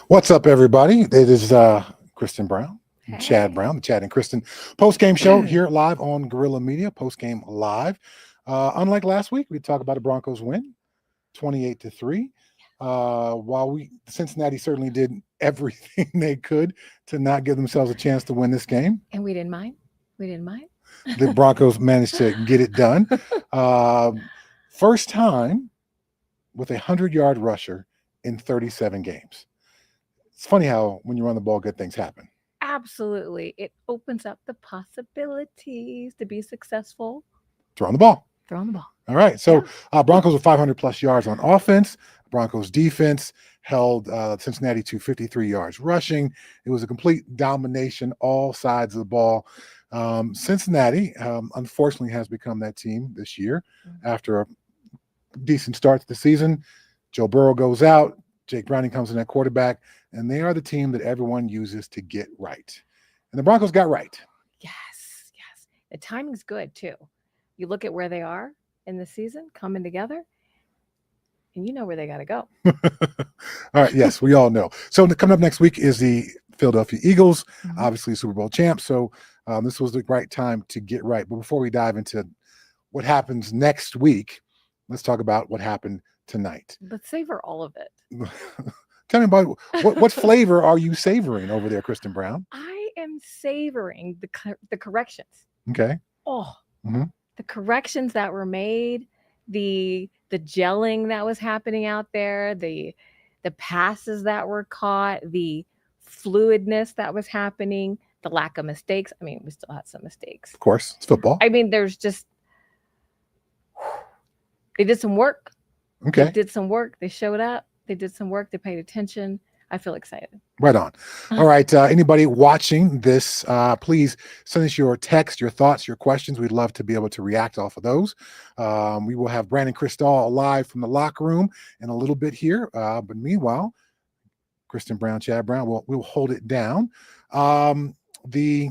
What's up, everybody? It is Kristin Brown, and Chad Hey. Brown, the Chad and Kristen post-game show here live on Guerilla Media, post-game live. Unlike last week, we talk about the Broncos win, 28-3. While Cincinnati certainly did everything they could to not give themselves a chance to win this game, And we didn't mind. We didn't mind. the Broncos managed to get it done. Uh, First time with a 100-yard rusher in 37 games. It's funny how when you run the ball, good things happen. Absolutely. It opens up the possibilities to be successful Throwing the ball. throwing the ball. All right. So Broncos with 500 plus yards on offense. Broncos defense held Cincinnati to 53 yards rushing. It was a complete domination, all sides of the ball. Cincinnati, unfortunately, has become that team this year after a decent start to the season. Joe Burrow goes out. Jake Browning comes in at quarterback, and they are the team that everyone uses to get right. And the Broncos got right. Yes. Yes. The timing's good, too. You look at where they are in the season coming together, and you know where they got to go. All right. Yes, we all know. So coming up next week is the Philadelphia Eagles, obviously Super Bowl champs. So this was the right time to get right. But before we dive into what happens next week, let's talk about what happened tonight. Let's savor all of it. Tell me about what flavor are you savoring over there, Kristin Brown? I am savoring the corrections. Okay. Oh, Mhm. the corrections that were made, the gelling that was happening out there, the passes that were caught, the fluidness that was happening, the lack of mistakes. I mean, we still had some mistakes. Of course, it's football. I mean, there's just they did some work. Okay. They did some work. They showed up. They did some work. They paid attention. I feel excited. Right on. All right. Anybody watching this, please send us your text, your thoughts, your questions. We'd love to be able to react off of those. We will have Brandon Cristal live from the locker room in a little bit here. But meanwhile, Kristin Brown, Chad Brown, we'll hold it down. The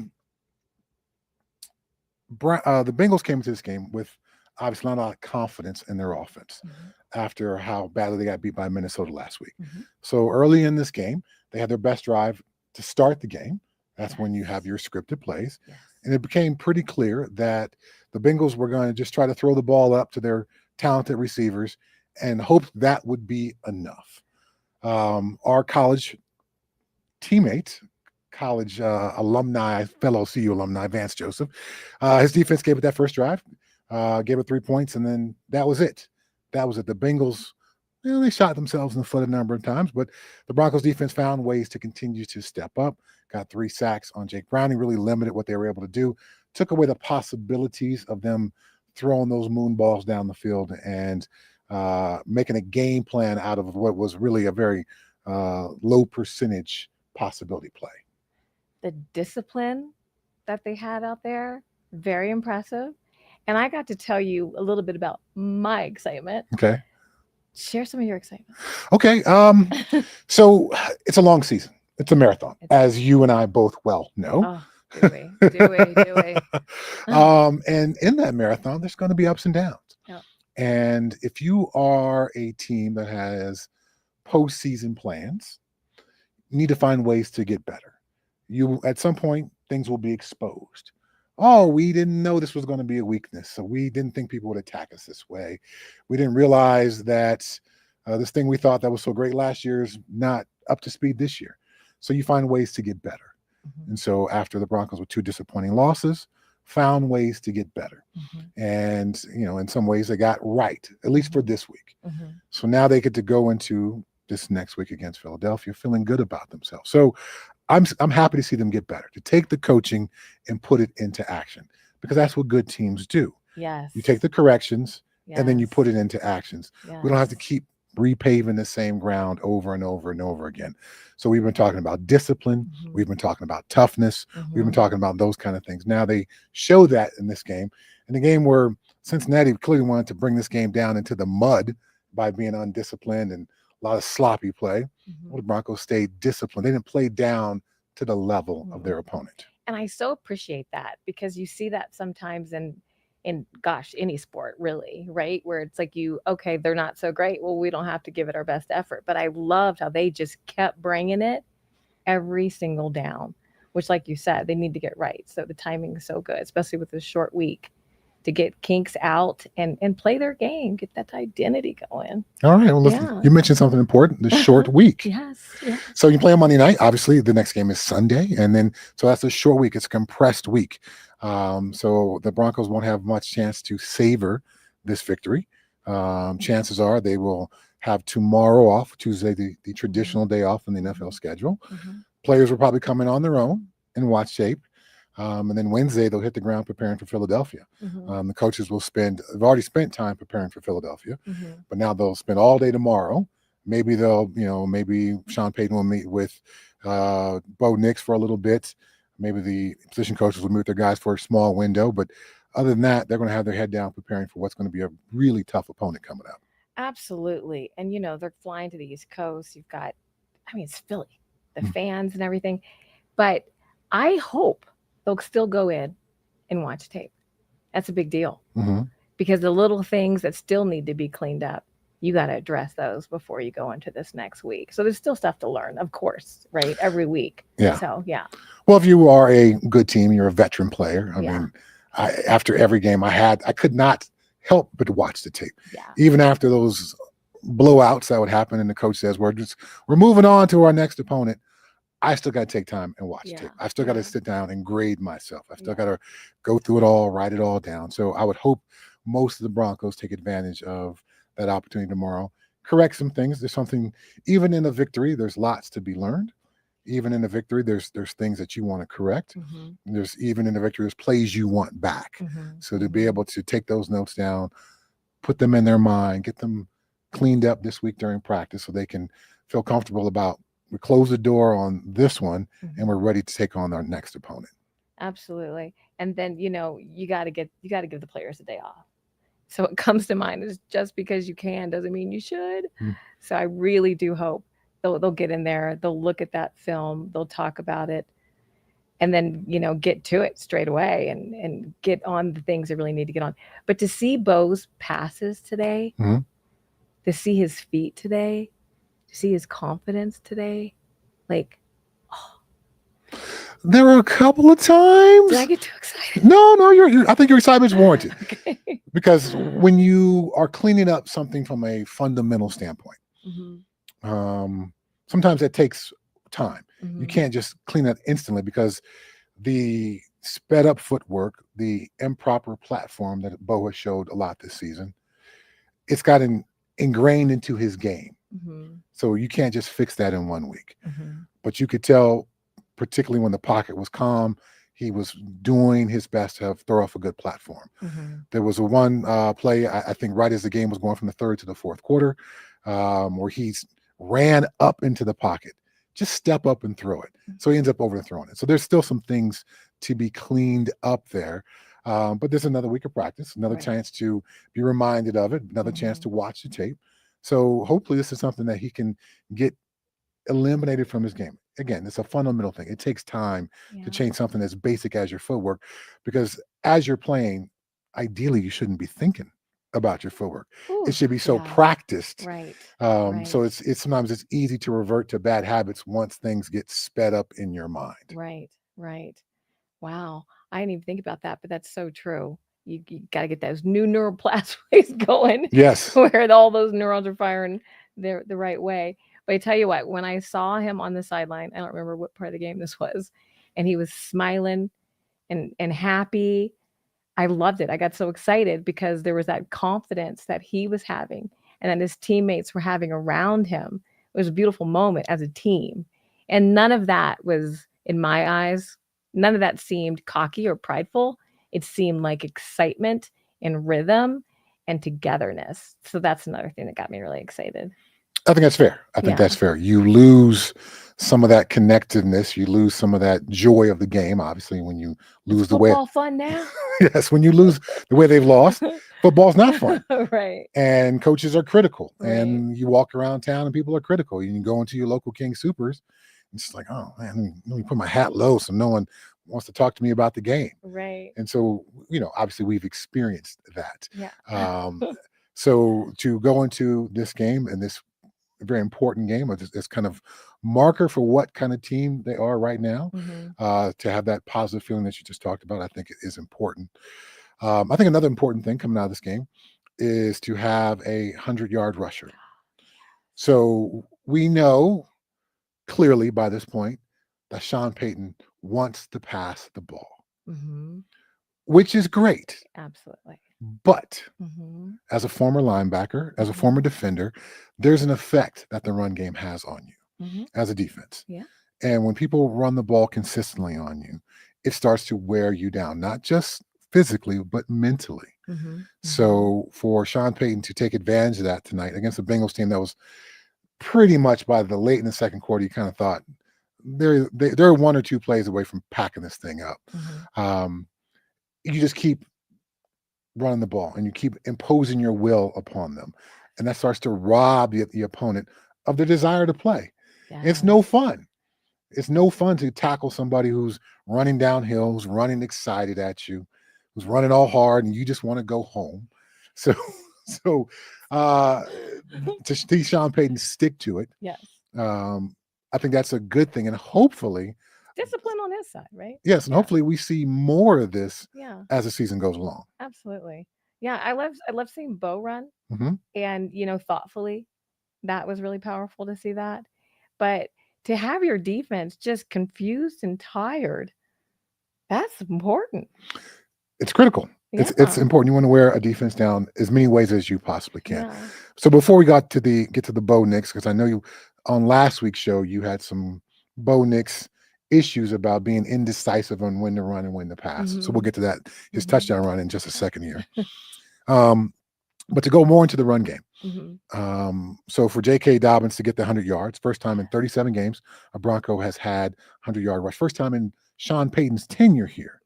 Bengals came into this game with obviously not a lot of confidence in their offense after how badly they got beat by Minnesota last week. So early in this game, they had their best drive to start the game. That's when you have your scripted plays. And it became pretty clear that the Bengals were going to just try to throw the ball up to their talented receivers and hope that would be enough. Our college teammate, college alumni, fellow CU alumni, Vance Joseph, his defense gave it that first drive, gave it 3 points, and then that was it. That was it. The Bengals, they shot themselves in the foot a number of times, but the Broncos defense found ways to continue to step up, got 3 sacks on Jake Browning, really limited what they were able to do, took away the possibilities of them throwing those moon balls down the field and making a game plan out of what was really a very low percentage possibility play. The discipline that they had out there, very impressive. And I got to tell you a little bit about my excitement. Okay. Share some of your excitement. Okay. So it's a long season. It's a marathon, as you and I both well know. Oh, do we. And in that marathon, there's going to be ups and downs. Yep. And if you are a team that has postseason plans, you need to find ways to get better. You at some point, things will be exposed. Oh, we didn't know this was going to be a weakness, so we didn't think people would attack us this way. We didn't realize that this thing we thought that was so great last year is not up to speed this year. So you find ways to get better. And so after the Broncos with 2 disappointing losses, found ways to get better. And, in some ways they got right, at least for this week. So now they get to go into this next week against Philadelphia feeling good about themselves. So I'm happy to see them get better, to take the coaching and put it into action, because that's what good teams do. Yes. You take the corrections and then you put it into actions. Yes. We don't have to keep repaving the same ground over and over and over again. So we've been talking about discipline. We've been talking about toughness. We've been talking about those kind of things. Now they show that in this game, in a game where Cincinnati clearly wanted to bring this game down into the mud by being undisciplined and a lot of sloppy play. Well, the Broncos stayed disciplined. They didn't play down to the level of their opponent. And I so appreciate that, because you see that sometimes in in, gosh, any sport really, right? Where it's like okay, they're not so great. Well, we don't have to give it our best effort. But I loved how they just kept bringing it every single down, which, like you said, they need to get right. So the timing is so good, especially with this short week, to get kinks out and play their game, get that identity going. All right. Well, listen, you mentioned something important, the short week. Yes. So you play on Monday night. Obviously, the next game is Sunday. And then, so that's a short week. It's a compressed week. So the Broncos won't have much chance to savor this victory. Chances are they will have tomorrow off, Tuesday, the traditional day off in the NFL schedule. Players will probably come in on their own and watch tape. And then Wednesday, they'll hit the ground preparing for Philadelphia. The coaches they've already spent time preparing for Philadelphia, but now they'll spend all day tomorrow. Maybe maybe Sean Payton will meet with Bo Nix for a little bit. Maybe the position coaches will meet with their guys for a small window. But other than that, they're going to have their head down preparing for what's going to be a really tough opponent coming up. Absolutely. And, they're flying to the East Coast. You've got, it's Philly, the fans and everything. But I hope they'll still go in and watch tape. That's a big deal. Because the little things that still need to be cleaned up, you got to address those before you go into this next week. So there's still stuff to learn, of course, right? Every week. Yeah. So, yeah. Well, if you are a good team, you're a veteran player. I mean, after every game I could not help but watch the tape. Yeah. Even after those blowouts that would happen and the coach says, we're moving on to our next opponent. I still got to take time and watch tape. I've still got to sit down and grade myself. I've still got to go through it all, write it all down. So I would hope most of the Broncos take advantage of that opportunity tomorrow. Correct some things. There's something, even in a victory, there's lots to be learned. Even in a victory, there's things that you want to correct. There's even in a victory, there's plays you want back. So to be able to take those notes down, put them in their mind, get them cleaned up this week during practice so they can feel comfortable about, we close the door on this one and we're ready to take on our next opponent. Absolutely. And then, you got to give the players a day off. So it comes to mind is just because you can doesn't mean you should. So I really do hope they'll get in there, they'll look at that film, they'll talk about it, and then, get to it straight away and get on the things they really need to get on. But to see Bo's passes today, to see his feet today, to see his confidence today, there were a couple of times. Did I get too excited? No, I think your excitement's warranted. Okay. Because when you are cleaning up something from a fundamental standpoint, sometimes that takes time. You can't just clean it instantly because the sped up footwork, the improper platform that Bo has showed a lot this season, it's gotten ingrained into his game. So you can't just fix that in 1 week. But you could tell, particularly when the pocket was calm, he was doing his best to throw off a good platform. There was one play, I think right as the game was going from the third to the fourth quarter, where he ran up into the pocket. Just step up and throw it. So he ends up overthrowing it. So there's still some things to be cleaned up there. But there's another week of practice, another chance to be reminded of it, another chance to watch the tape. So hopefully this is something that he can get eliminated from his game. Again, it's a fundamental thing. It takes time to change something as basic as your footwork, because as you're playing, ideally you shouldn't be thinking about your footwork. It should be so practiced. Right. So it's sometimes it's easy to revert to bad habits once things get sped up in your mind. Right. Wow. I didn't even think about that, but that's so true. You got to get those new neural pathways going. Yes. Where all those neurons are firing the right way. But I tell you what, when I saw him on the sideline, I don't remember what part of the game this was, and he was smiling and happy. I loved it. I got so excited because there was that confidence that he was having and that his teammates were having around him. It was a beautiful moment as a team. And none of that was, in my eyes, none of that seemed cocky or prideful. It seemed like excitement and rhythm and togetherness. So that's another thing that got me really excited. I think that's fair. I think that's fair. You lose some of that connectedness. You lose some of that joy of the game. Obviously, when you lose the way football fun now. Yes, when you lose the way they've lost, football's not fun. Right. And coaches are critical. And you walk around town and people are critical. You can go into your local King Supers. It's like, oh man, let me put my hat low so no one wants to talk to me about the game. Right. And so, obviously we've experienced that. Yeah. So to go into this game and this very important game, or this kind of marker for what kind of team they are right now, to have that positive feeling that you just talked about, I think it is important. I think another important thing coming out of this game is to have a 100-yard rusher. So we know clearly by this point that Sean Payton wants to pass the ball, which is great. Absolutely. But as a former linebacker, as a former defender, there's an effect that the run game has on you as a defense. Yeah. And when people run the ball consistently on you, it starts to wear you down, not just physically, but mentally. So for Sean Payton to take advantage of that tonight against the Bengals team that was pretty much by the late in the second quarter, you kind of thought they're one or two plays away from packing this thing up. You just keep running the ball and you keep imposing your will upon them, and that starts to rob the opponent of their desire to play. It's no fun. It's no fun to tackle somebody who's running downhill, who's running excited at you, who's running all hard, and you just want to go home. So to see Sean Payton stick to it, I think that's a good thing, and hopefully discipline on his side, right? Yes, and hopefully we see more of this as the season goes along. Absolutely. Yeah, I love seeing Bo run, and thoughtfully. That was really powerful to see that. But to have your defense just confused and tired, that's important. It's critical. Yeah. It's important. You want to wear a defense down as many ways as you possibly can. Yeah. So before we get to the Bo Nix, because I know you on last week's show you had some Bo Nix issues about being indecisive on when to run and when to pass. So we'll get to that, his touchdown run in just a second here. But to go more into the run game. So for J.K. Dobbins to get the 100 yards, first time in 37 games, a Bronco has had 100-yard rush. First time in Sean Payton's tenure here.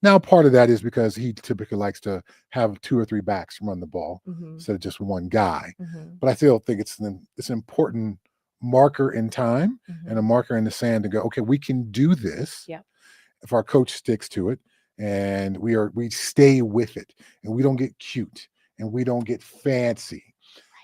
Now, part of that is because he typically likes to have 2 or 3 backs run the ball instead of just one guy. But I still think it's an important marker in time and a marker in the sand to go, okay, we can do this if our coach sticks to it and we stay with it and we don't get cute and we don't get fancy.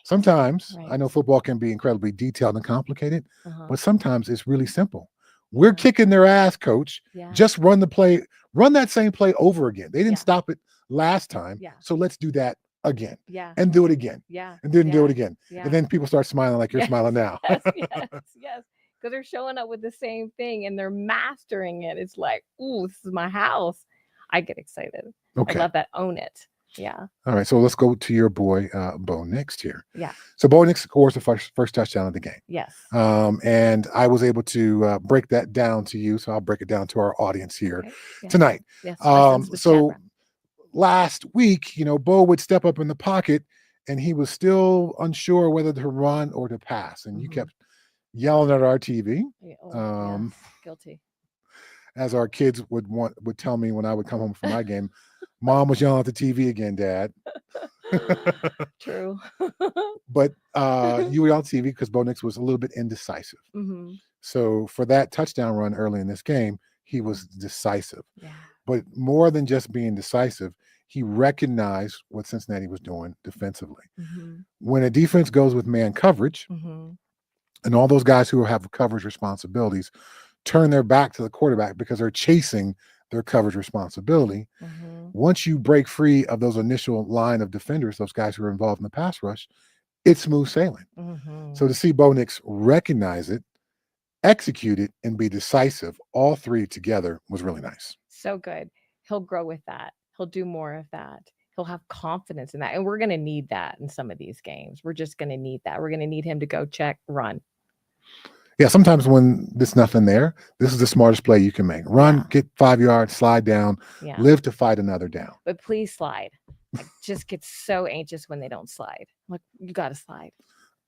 Sometimes I know football can be incredibly detailed and complicated, but sometimes it's really simple. We're kicking their ass, coach. Just run that same play over again. They didn't stop it last time, so let's do that again. And do it again. And then do it again. And then people start smiling like you're smiling now. Yes. Because they're showing up with the same thing and they're mastering it. It's like, ooh, this is my house. I get excited. Okay. I love that. Own it. Yeah. All right. So let's go to your boy, Bo Nix here. Yeah. So Bo Nix scores the first touchdown of the game. Yes. And I was able to break that down to you. So I'll break it down to our audience here tonight. Yes. So last week, Bo would step up in the pocket and he was still unsure whether to run or to pass. And you kept yelling at our TV. Guilty. As our kids would tell me when I would come home from my game, Mom was yelling at the TV again, Dad. True. But you were on TV because Bo Nix was a little bit indecisive. So for that touchdown run early in this game, he was decisive. Yeah. But more than just being decisive, he recognized what Cincinnati was doing defensively. When a defense goes with man coverage, and all those guys who have coverage responsibilities turn their back to the quarterback because they're chasing their coverage responsibility. Once you break free of those initial line of defenders, those guys who are involved in the pass rush, it's smooth sailing. So to see Bo Nix recognize it, execute it, and be decisive, all three together was really nice. So good. He'll grow with that. He'll do more of that. He'll have confidence in that. And we're going to need that in some of these games. We're just going to need that. We're going to need him to go check, run. Yeah, sometimes when there's nothing there, this is the smartest play you can make. Run, get 5 yards, slide down, live to fight another down. But please slide. I just get so anxious when they don't slide. Like, you got to slide.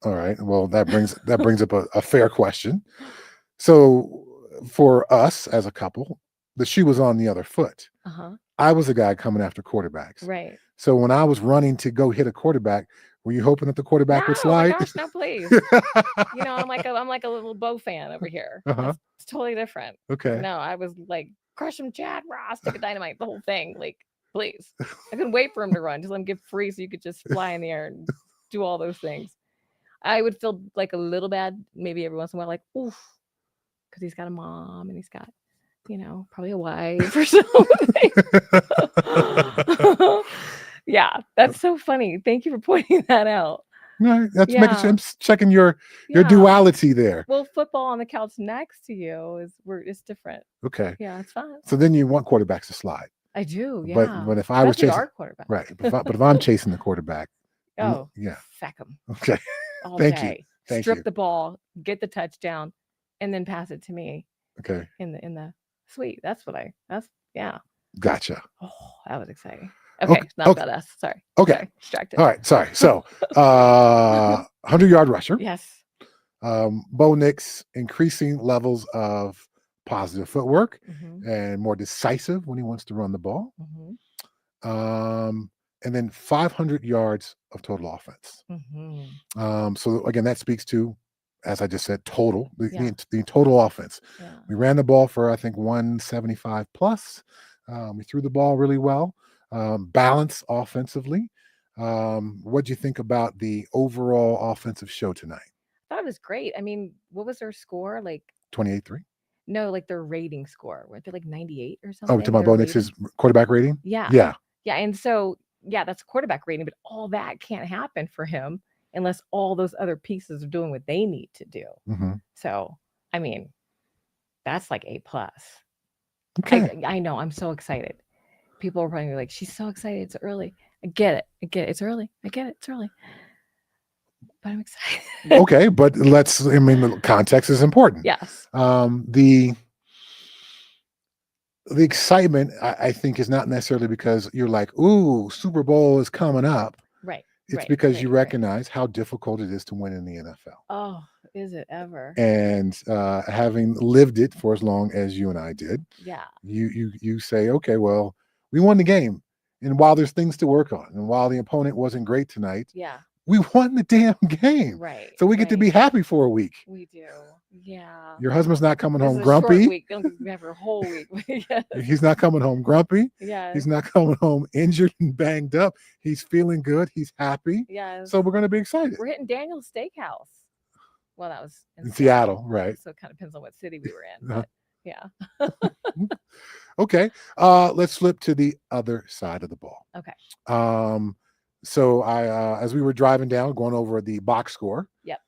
All right. Well, that brings up a fair question. So for us as a couple, the shoe was on the other foot. I was the guy coming after quarterbacks. Right. So when I was running to go hit a quarterback, were you hoping that the quarterback would slide? Oh my gosh, no, please. I'm like a little Bo fan over here. It's totally different. Okay. No, I was like crush him, Chad, Ross, stick a dynamite, the whole thing. Like, please. I couldn't wait for him to run. Just let him get free so you could just fly in the air and do all those things. I would feel like a little bad, maybe every once in a while, like, oof, because he's got a mom and he's got, probably a wife or something. Yeah, that's so funny. Thank you for pointing that out. No, that's making sure I'm checking your duality there. Well, football on the couch next to you it's different. Okay. Yeah, it's fun. So then you want quarterbacks to slide. I do, yeah. But if I was chasing our quarterback, right, but if I'm chasing the quarterback, yeah, sack him. Okay. All Thank day. you. Strip the ball, get the touchdown, and then pass it to me. Okay. In the suite. That's yeah. Gotcha. Oh, that was exciting. Okay, not about us. Sorry. Okay. Sorry, distracted. All right. Sorry. So 100-yard rusher. Yes. Bo Nix increasing levels of positive footwork and more decisive when he wants to run the ball. And then 500 yards of total offense. So again, that speaks to, as I just said, the total offense. Yeah. We ran the ball for, I think, 175 plus. We threw the ball really well. Balance offensively. What do you think about the overall offensive show tonight? I thought it was great. I mean, what was their score? Like 28-3? No, like their rating score. Weren't they like 98 or something? Oh, to my Bo Nix's quarterback rating? Yeah. Yeah. Yeah. And so, that's a quarterback rating, but all that can't happen for him unless all those other pieces are doing what they need to do. So, I mean, that's like A+. Okay. I know. I'm so excited. People are probably like, she's so excited. It's early. I get it. It's early. I get it. It's early. But I'm excited. Okay. But the context is important. Yes. The excitement, I think, is not necessarily because you're like, ooh, Super Bowl is coming up. Right. It's because you recognize how difficult it is to win in the NFL. Oh, is it ever? And having lived it for as long as you and I did, you say, okay, well, we won the game. And while there's things to work on, and while the opponent wasn't great tonight, we won the damn game. Right. So we get to be happy for a week. We do. Yeah. Your husband's not coming home Short grumpy. week. We have a whole week. He's not coming home grumpy. Yeah. He's not coming home injured and banged up. He's feeling good. He's happy. Yeah. So we're going to be excited. We're hitting Daniel's Steakhouse. Well, that was in Seattle, right? So it kind of depends on what city we were in. But yeah. Okay. Let's flip to the other side of the ball. Okay. So I, as we were driving down, going over the box score. Yep.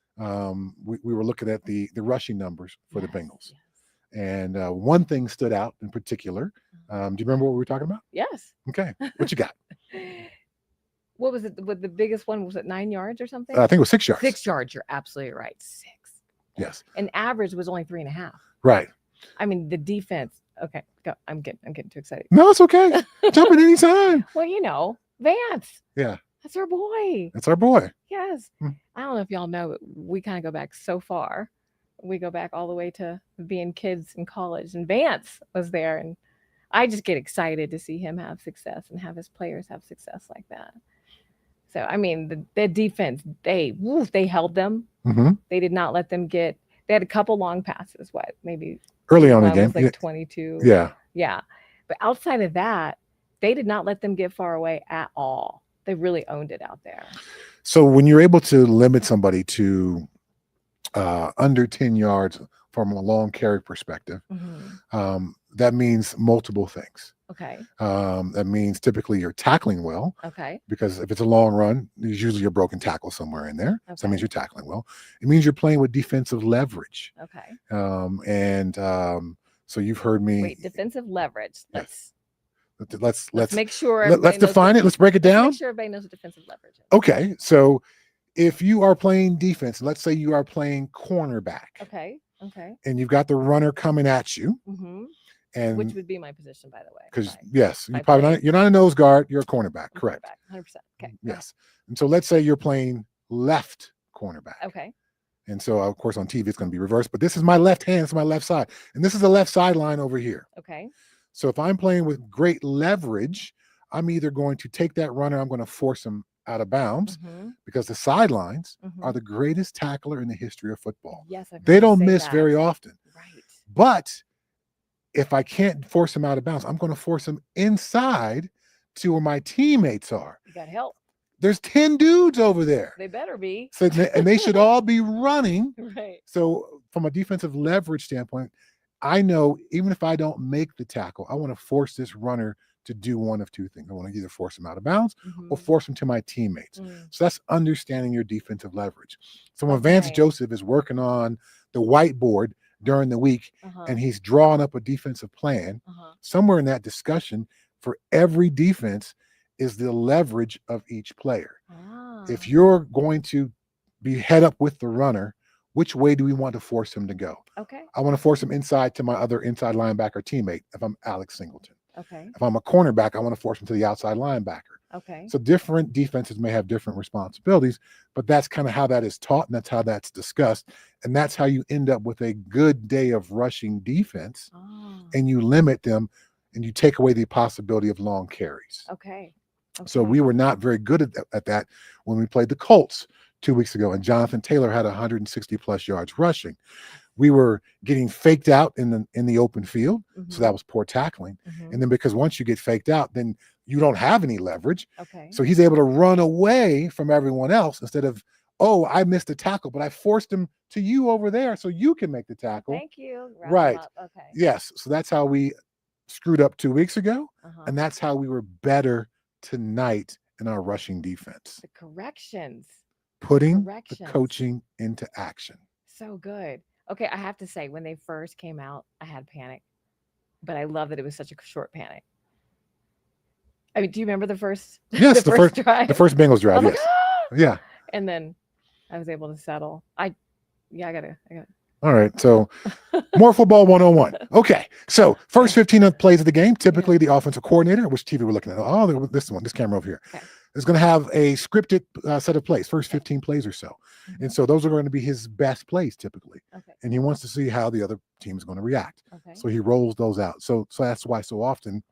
We were looking at the rushing numbers for the Bengals. Yes. And one thing stood out in particular. Do you remember what we were talking about? Yes. Okay. What you got? What was it? What the biggest one was? It 9 yards or something? I think it was 6 yards. 6 yards. You're absolutely right. 6. Yes. And average was only 3.5. Right. I mean, the defense. Okay, go. I'm getting too excited. No, it's okay. Jump in anytime. Well, Vance. Yeah. That's our boy. That's our boy. Yes. I don't know if y'all know, but we kind of go back so far. We go back all the way to being kids in college, and Vance was there, and I just get excited to see him have success and have his players have success like that. So, I mean, the defense, they held them. They did not let them they had a couple long passes, maybe early on in the game. Was like 22. Yeah. Yeah. But outside of that, they did not let them get far away at all. They really owned it out there. So when you're able to limit somebody to under 10 yards from a long carry perspective, that means multiple things. Okay. That means typically you're tackling well. Okay. Because if it's a long run, there's usually a broken tackle somewhere in there. Okay. So that means you're tackling well. It means you're playing with defensive leverage. Okay. So you've heard me. Wait, defensive leverage. Let's make sure. Let's define it. Let's break it down. Make sure everybody knows what defensive leverage is. Okay. So if you are playing defense, let's say you are playing cornerback. Okay. And you've got the runner coming at you. And which would be my position, by the way. Because you're not a nose guard, you're a cornerback. Correct. 100%. Okay. Yes. And so let's say you're playing left cornerback. Okay. And so of course on TV it's going to be reversed, but this is my left hand, it's my left side. And this is the left sideline over here. Okay. So if I'm playing with great leverage, I'm either going to take that runner, I'm going to force him out of bounds because the sidelines are the greatest tackler in the history of football. Yes, they don't miss very often. Right. But if I can't force him out of bounds, I'm going to force him inside to where my teammates are. You got help. There's 10 dudes over there. They better be. So, and they should all be running. Right. So from a defensive leverage standpoint, I know even if I don't make the tackle, I want to force this runner to do one of two things. I want to either force him out of bounds or force him to my teammates. So that's understanding your defensive leverage. So when Vance Joseph is working on the whiteboard during the week and he's drawing up a defensive plan, somewhere in that discussion for every defense is the leverage of each player. If you're going to be head up with the runner, which way do we want to force him to go? Okay. I want to force him inside to my other inside linebacker teammate if I'm Alex Singleton. Okay. If I'm a cornerback, I want to force him to the outside linebacker. Okay. So different defenses may have different responsibilities, but that's kind of how that is taught and that's how that's discussed. And that's how you end up with a good day of rushing defense and you limit them and you take away the possibility of long carries. Okay. So we were not very good at that when we played the Colts 2 weeks ago, and Jonathan Taylor had 160 plus yards rushing. We were getting faked out in the open field, so that was poor tackling. And then because once you get faked out, then you don't have any leverage. Okay. So he's able to run away from everyone else instead of, oh, I missed a tackle, but I forced him to you over there so you can make the tackle. Thank you. Right. Okay. Yes. So that's how we screwed up 2 weeks ago, and that's how we were better tonight in our rushing defense. The corrections. Putting the coaching into action. So good. Okay, I have to say, when they first came out, I had panic, but I love that it was such a short panic. I mean, do you remember the first? Yes, the first drive, the first Bengals drive. Like, yes, yeah. And then I was able to settle. I gotta. All right, so more football 101. Okay, so first 15 plays of the game. Typically, the offensive coordinator, which TV we're looking at? Oh, this camera over here. Okay. Is going to have a scripted set of plays, first 15 plays or so. And so those are going to be his best plays typically. Okay. And he wants to see how the other team is going to react. Okay. So he rolls those out. So that's why so often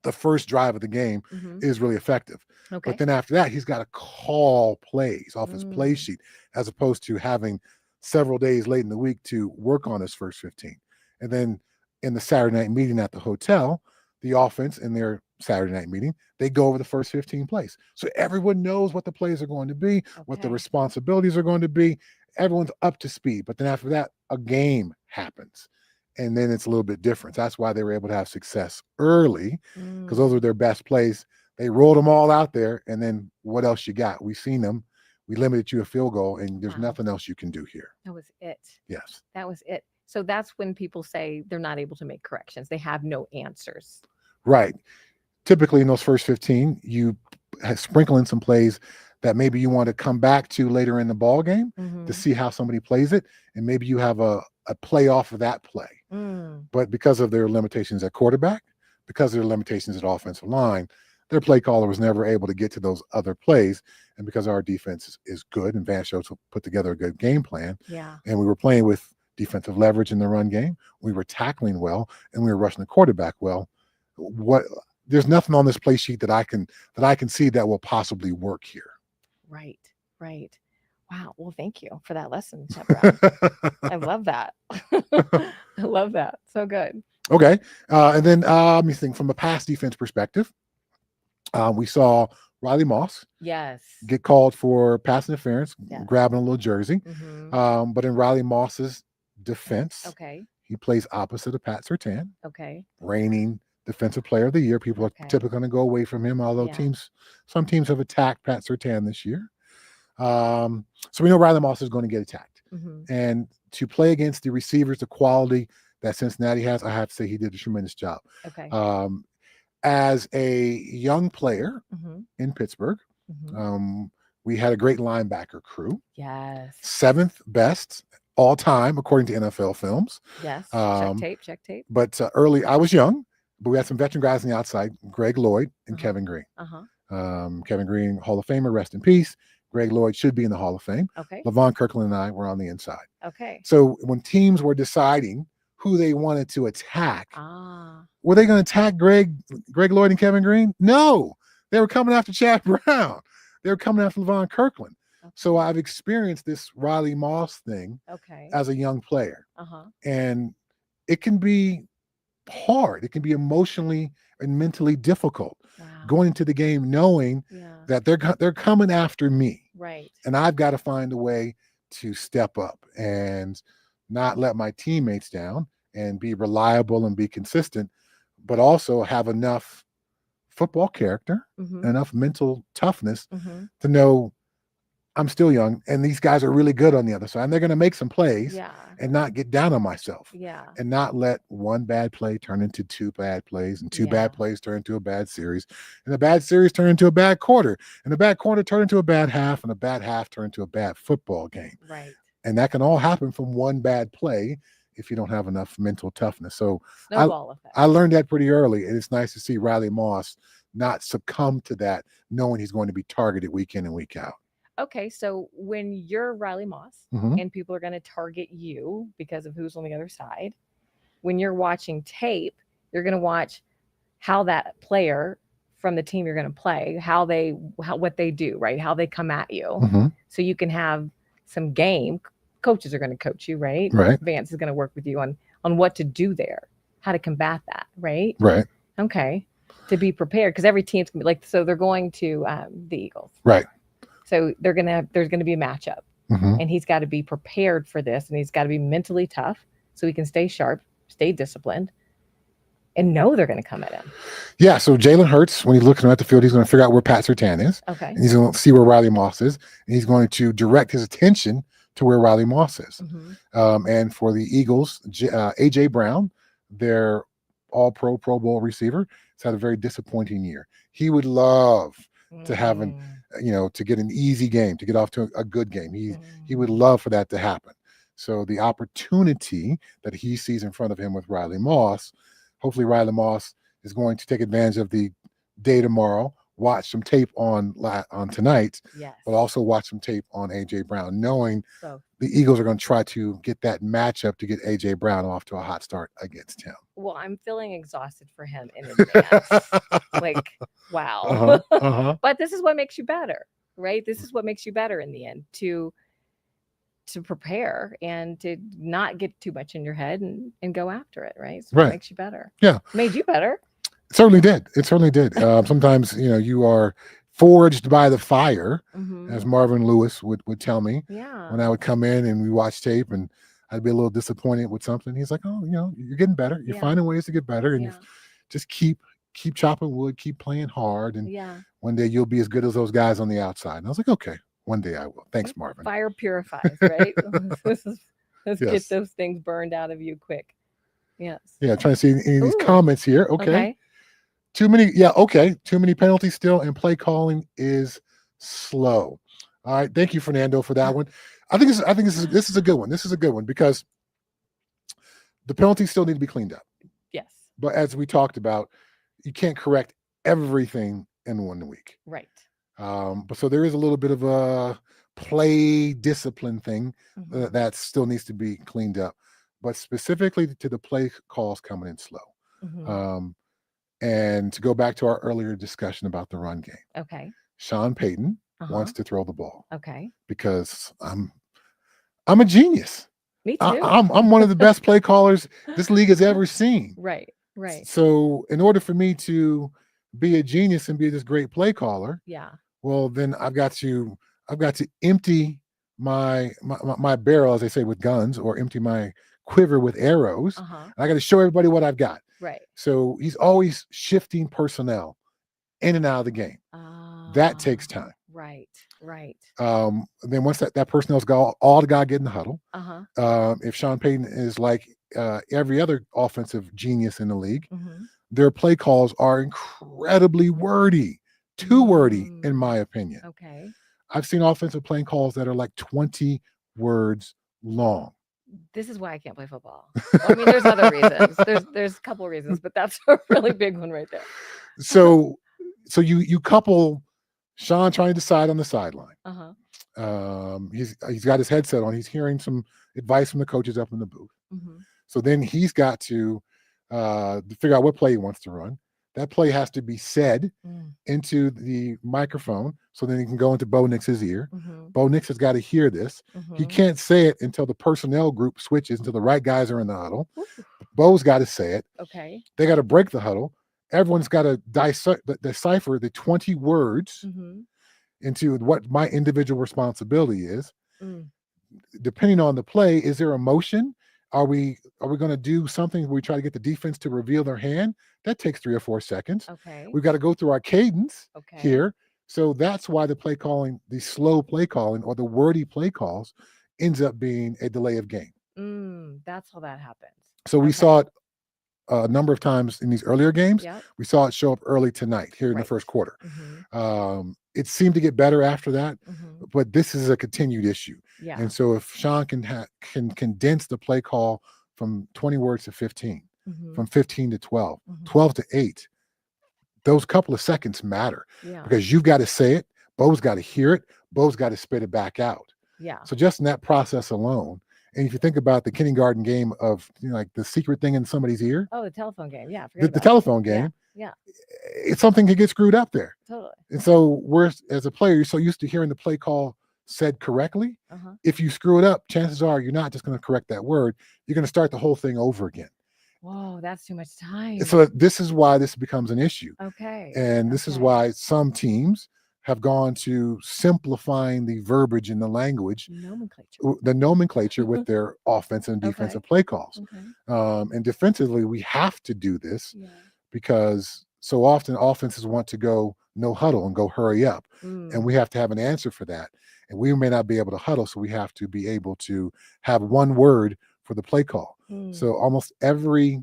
the first drive of the game is really effective. Okay. But then after that, he's got to call plays off his play sheet as opposed to having several days late in the week to work on his first 15. And then in the Saturday night meeting at the hotel, the offense in their Saturday night meeting, they go over the first 15 plays. So everyone knows what the plays are going to be, what the responsibilities are going to be. Everyone's up to speed. But then after that, a game happens. And then it's a little bit different. That's why they were able to have success early, because those were their best plays. They rolled them all out there. And then what else you got? We've seen them. We limited you a field goal, and there's nothing else you can do here. That was it. Yes. That was it. So that's when people say they're not able to make corrections. They have no answers. Right. Typically in those first 15, you sprinkle in some plays that maybe you want to come back to later in the ball game to see how somebody plays it. And maybe you have a play off of that play. But because of their limitations at quarterback, because of their limitations at offensive line, their play caller was never able to get to those other plays. And because our defense is good and Vance Joseph put together a good game plan, and we were playing with defensive leverage in the run game, we were tackling well, and we were rushing the quarterback well. There's nothing on this play sheet that I can see that will possibly work here. Right. Wow. Well, thank you for that lesson, Chad Brown. I love that. I love that. So good. Okay. And then let me think from a pass defense perspective. We saw Riley Moss get called for pass interference, grabbing a little jersey. But in Riley Moss's defense, he plays opposite of Pat Surtain. Reigning defensive player of the year. People are typically going to go away from him, although some teams have attacked Pat Surtain this year. So we know Riley Moss is going to get attacked. And to play against the receivers, the quality that Cincinnati has, I have to say he did a tremendous job. As a young player in Pittsburgh, we had a great linebacker crew. Seventh best all time, according to NFL Films. Check tape. But early, I was young, but we had some veteran guys on the outside, Greg Lloyd and Kevin Green. Kevin Green, Hall of Famer, rest in peace. Greg Lloyd should be in the Hall of Fame. LaVon Kirkland and I were on the inside. So when teams were deciding who they wanted to attack, were they going to attack Greg Lloyd and Kevin Green? No, they were coming after Chad Brown. They were coming after LaVon Kirkland. So I've experienced this Riley Moss thing as a young player. And it can be hard. It can be emotionally and mentally difficult Wow. going into the game knowing that they're coming after me. Right. And I've got to find a way to step up and not let my teammates down and be reliable and be consistent, but also have enough football character, enough mental toughness to know I'm still young and these guys are really good on the other side. And they're going to make some plays and not get down on myself and not let one bad play turn into two bad plays and two bad plays turn into a bad series and a bad series turn into a bad quarter and a bad quarter turn into a bad half and a bad half turn into a bad football game. Right. And that can all happen from one bad play if you don't have enough mental toughness. So I learned that pretty early, and it's nice to see Riley Moss not succumb to that, knowing he's going to be targeted week in and week out. Okay, so when you're Riley Moss and people are going to target you because of who's on the other side, when you're watching tape, you're going to watch how that player from the team you're going to play, what they do, right? How they come at you. So you can have some game. Coaches are going to coach you, right? Right. Vance is going to work with you on what to do there, how to combat that, right? Right. Okay. To be prepared, because every team's going to be so they're going to the Eagles. Right. So there's going to be a matchup, and he's got to be prepared for this, and he's got to be mentally tough so he can stay sharp, stay disciplined, and know they're going to come at him. Yeah, so Jalen Hurts, when he's looking at the field, he's going to figure out where Pat Surtain is. Okay. And he's going to see where Riley Moss is, and he's going to direct his attention to where Riley Moss is. And for the Eagles, A.J. Brown, their all-pro, Pro Bowl receiver, has had a very disappointing year. He would love to have to get an easy game, to get off to a good game. He would love for that to happen. So the opportunity that he sees in front of him with Riley Moss, hopefully Riley Moss is going to take advantage of the day tomorrow, watch some tape on tonight, but also watch some tape on A.J. Brown, knowing the Eagles are going to try to get that matchup to get A.J. Brown off to a hot start against him. Well, I'm feeling exhausted for him in advance. Wow. But this is what makes you better, right? This is what makes you better in the end, to prepare and to not get too much in your head and go after it, right? So it makes you better. Yeah. Made you better. It certainly did. Sometimes, you are forged by the fire, as Marvin Lewis would tell me. Yeah. When I would come in and we watch tape and I'd be a little disappointed with something. He's like, oh, you're getting better. You're finding ways to get better. And you just keep chopping wood, keep playing hard. And one day you'll be as good as those guys on the outside. And I was like, okay, one day I will. Thanks, Marvin. Fire purifies, right? Let's get those things burned out of you quick. Yes. Yeah, trying to see any of these comments here. Okay. Too many penalties still, and play calling is slow. All right, thank you, Fernando, for that one. I think this is a good one. This is a good one because the penalties still need to be cleaned up. Yes. But as we talked about, you can't correct everything in 1 week. Right. But so there is a little bit of a play discipline thing that still needs to be cleaned up, but specifically to the play calls coming in slow. And to go back to our earlier discussion about the run game. Okay. Sean Payton wants to throw the ball. Okay. Because I'm a genius. Me too. I'm one of the best play callers this league has ever seen. Right. Right. So in order for me to be a genius and be this great play caller, well, then I've got to empty my barrel, as they say, with guns, or empty my quiver with arrows. I got to show everybody what I've got. Right. So he's always shifting personnel in and out of the game. That takes time. Right. Right. Then once that personnel's got all the guy get in the huddle. If Sean Payton is like every other offensive genius in the league, their play calls are incredibly wordy, too wordy, in my opinion. Okay. I've seen offensive play calls that are like 20 words long. This is why I can't play football. Well, I mean, there's other reasons. There's a couple of reasons, but that's a really big one right there. So you couple Sean trying to decide on the sideline. He's got his headset on. He's hearing some advice from the coaches up in the booth. So then he's got to figure out what play he wants to run. That play has to be said into the microphone, so then he can go into Bo Nix's ear. Bo Nix has got to hear this. He can't say it until the personnel group switches, until the right guys are in the huddle. Bo's got to say it. Okay. They got to break the huddle. Everyone's got to decipher the 20 words into what my individual responsibility is. Mm. Depending on the play, is there emotion? Are we going to do something where we try to get the defense to reveal their hand? That takes 3 or 4 seconds. Okay. We've got to go through our cadence Okay. here. So that's why the play calling, the slow play calling or the wordy play calls ends up being a delay of game. That's how that happens. So we saw it a number of times in these earlier games. Yep. We saw it show up early tonight here in the first quarter. It seemed to get better after that, but this is a continued issue. Yeah. And so if Sean can condense the play call from 20 words to 15, from 15 to 12, 12 to 8, those couple of seconds matter because you've got to say it. Bo's got to hear it. Bo's got to spit it back out. Yeah. So just in that process alone, and if you think about the kindergarten game of like the secret thing in somebody's ear. Oh, the telephone game. Yeah. The telephone game. Yeah. It's something could get screwed up there. Totally. And so as a player, you're so used to hearing the play call said correctly. If you screw it up, chances are you're not just going to correct that word. You're going to start the whole thing over again. Whoa, that's too much time. So this is why this becomes an issue. Okay. And this is why some teams have gone to simplifying the verbiage in the language, the nomenclature with their offensive and defensive play calls. And defensively, we have to do this because so often offenses want to go no huddle and go hurry up. And we have to have an answer for that. And we may not be able to huddle, so we have to be able to have one word for the play call. So almost every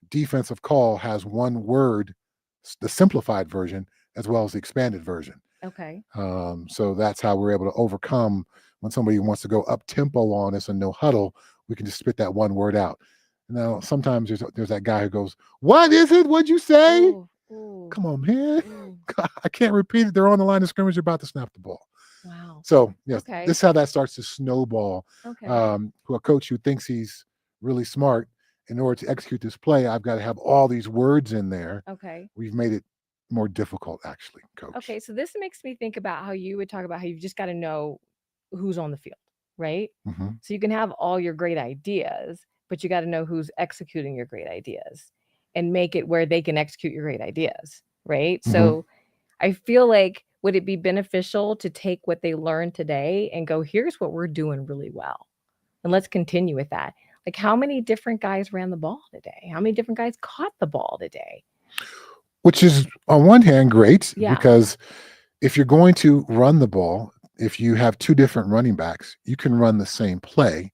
defensive call has one word, the simplified version, as well as the expanded version. Okay. So that's how we're able to overcome when somebody wants to go up tempo on us and no huddle. We can just spit that one word out. Now, sometimes there's that guy who goes, "What is it? What'd you say?" Ooh. Come on, man. I can't repeat it. They're on the line of scrimmage, about to snap the ball. Wow. So yes, this is how that starts to snowball. To a coach who thinks he's really smart, in order to execute this play, I've got to have all these words in there. Okay. We've made it more difficult, actually, coach. Okay, so this makes me think about how you would talk about how you've just got to know who's on the field, right? So you can have all your great ideas, but you got to know who's executing your great ideas and make it where they can execute your great ideas, right? So I feel like, would it be beneficial to take what they learned today and go, here's what we're doing really well, and let's continue with that? Like, how many different guys ran the ball today? How many different guys caught the ball today? Which is, on one hand, great, because if you're going to run the ball, if you have two different running backs, you can run the same play,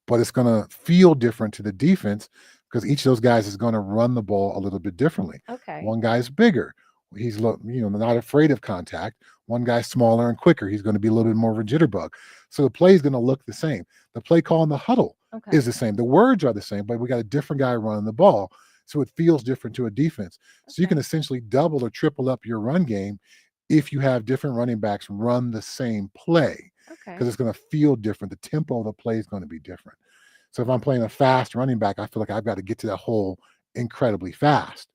but it's going to feel different to the defense because each of those guys is going to run the ball a little bit differently. Okay. One guy's bigger. He's not afraid of contact. One guy's smaller and quicker. He's going to be a little bit more of a jitterbug. So the play is going to look the same. The play call in the huddle is the same. The words are the same, but we got a different guy running the ball. So it feels different to a defense. So you can essentially double or triple up your run game if you have different running backs run the same play, because it's going to feel different. The tempo of the play is going to be different. So if I'm playing a fast running back, I feel like I've got to get to that hole incredibly fast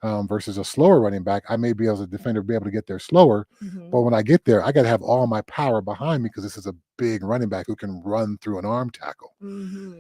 versus a slower running back. I may be able, as a defender, be able to get there slower, but when I get there, I got to have all my power behind me because this is a big running back who can run through an arm tackle.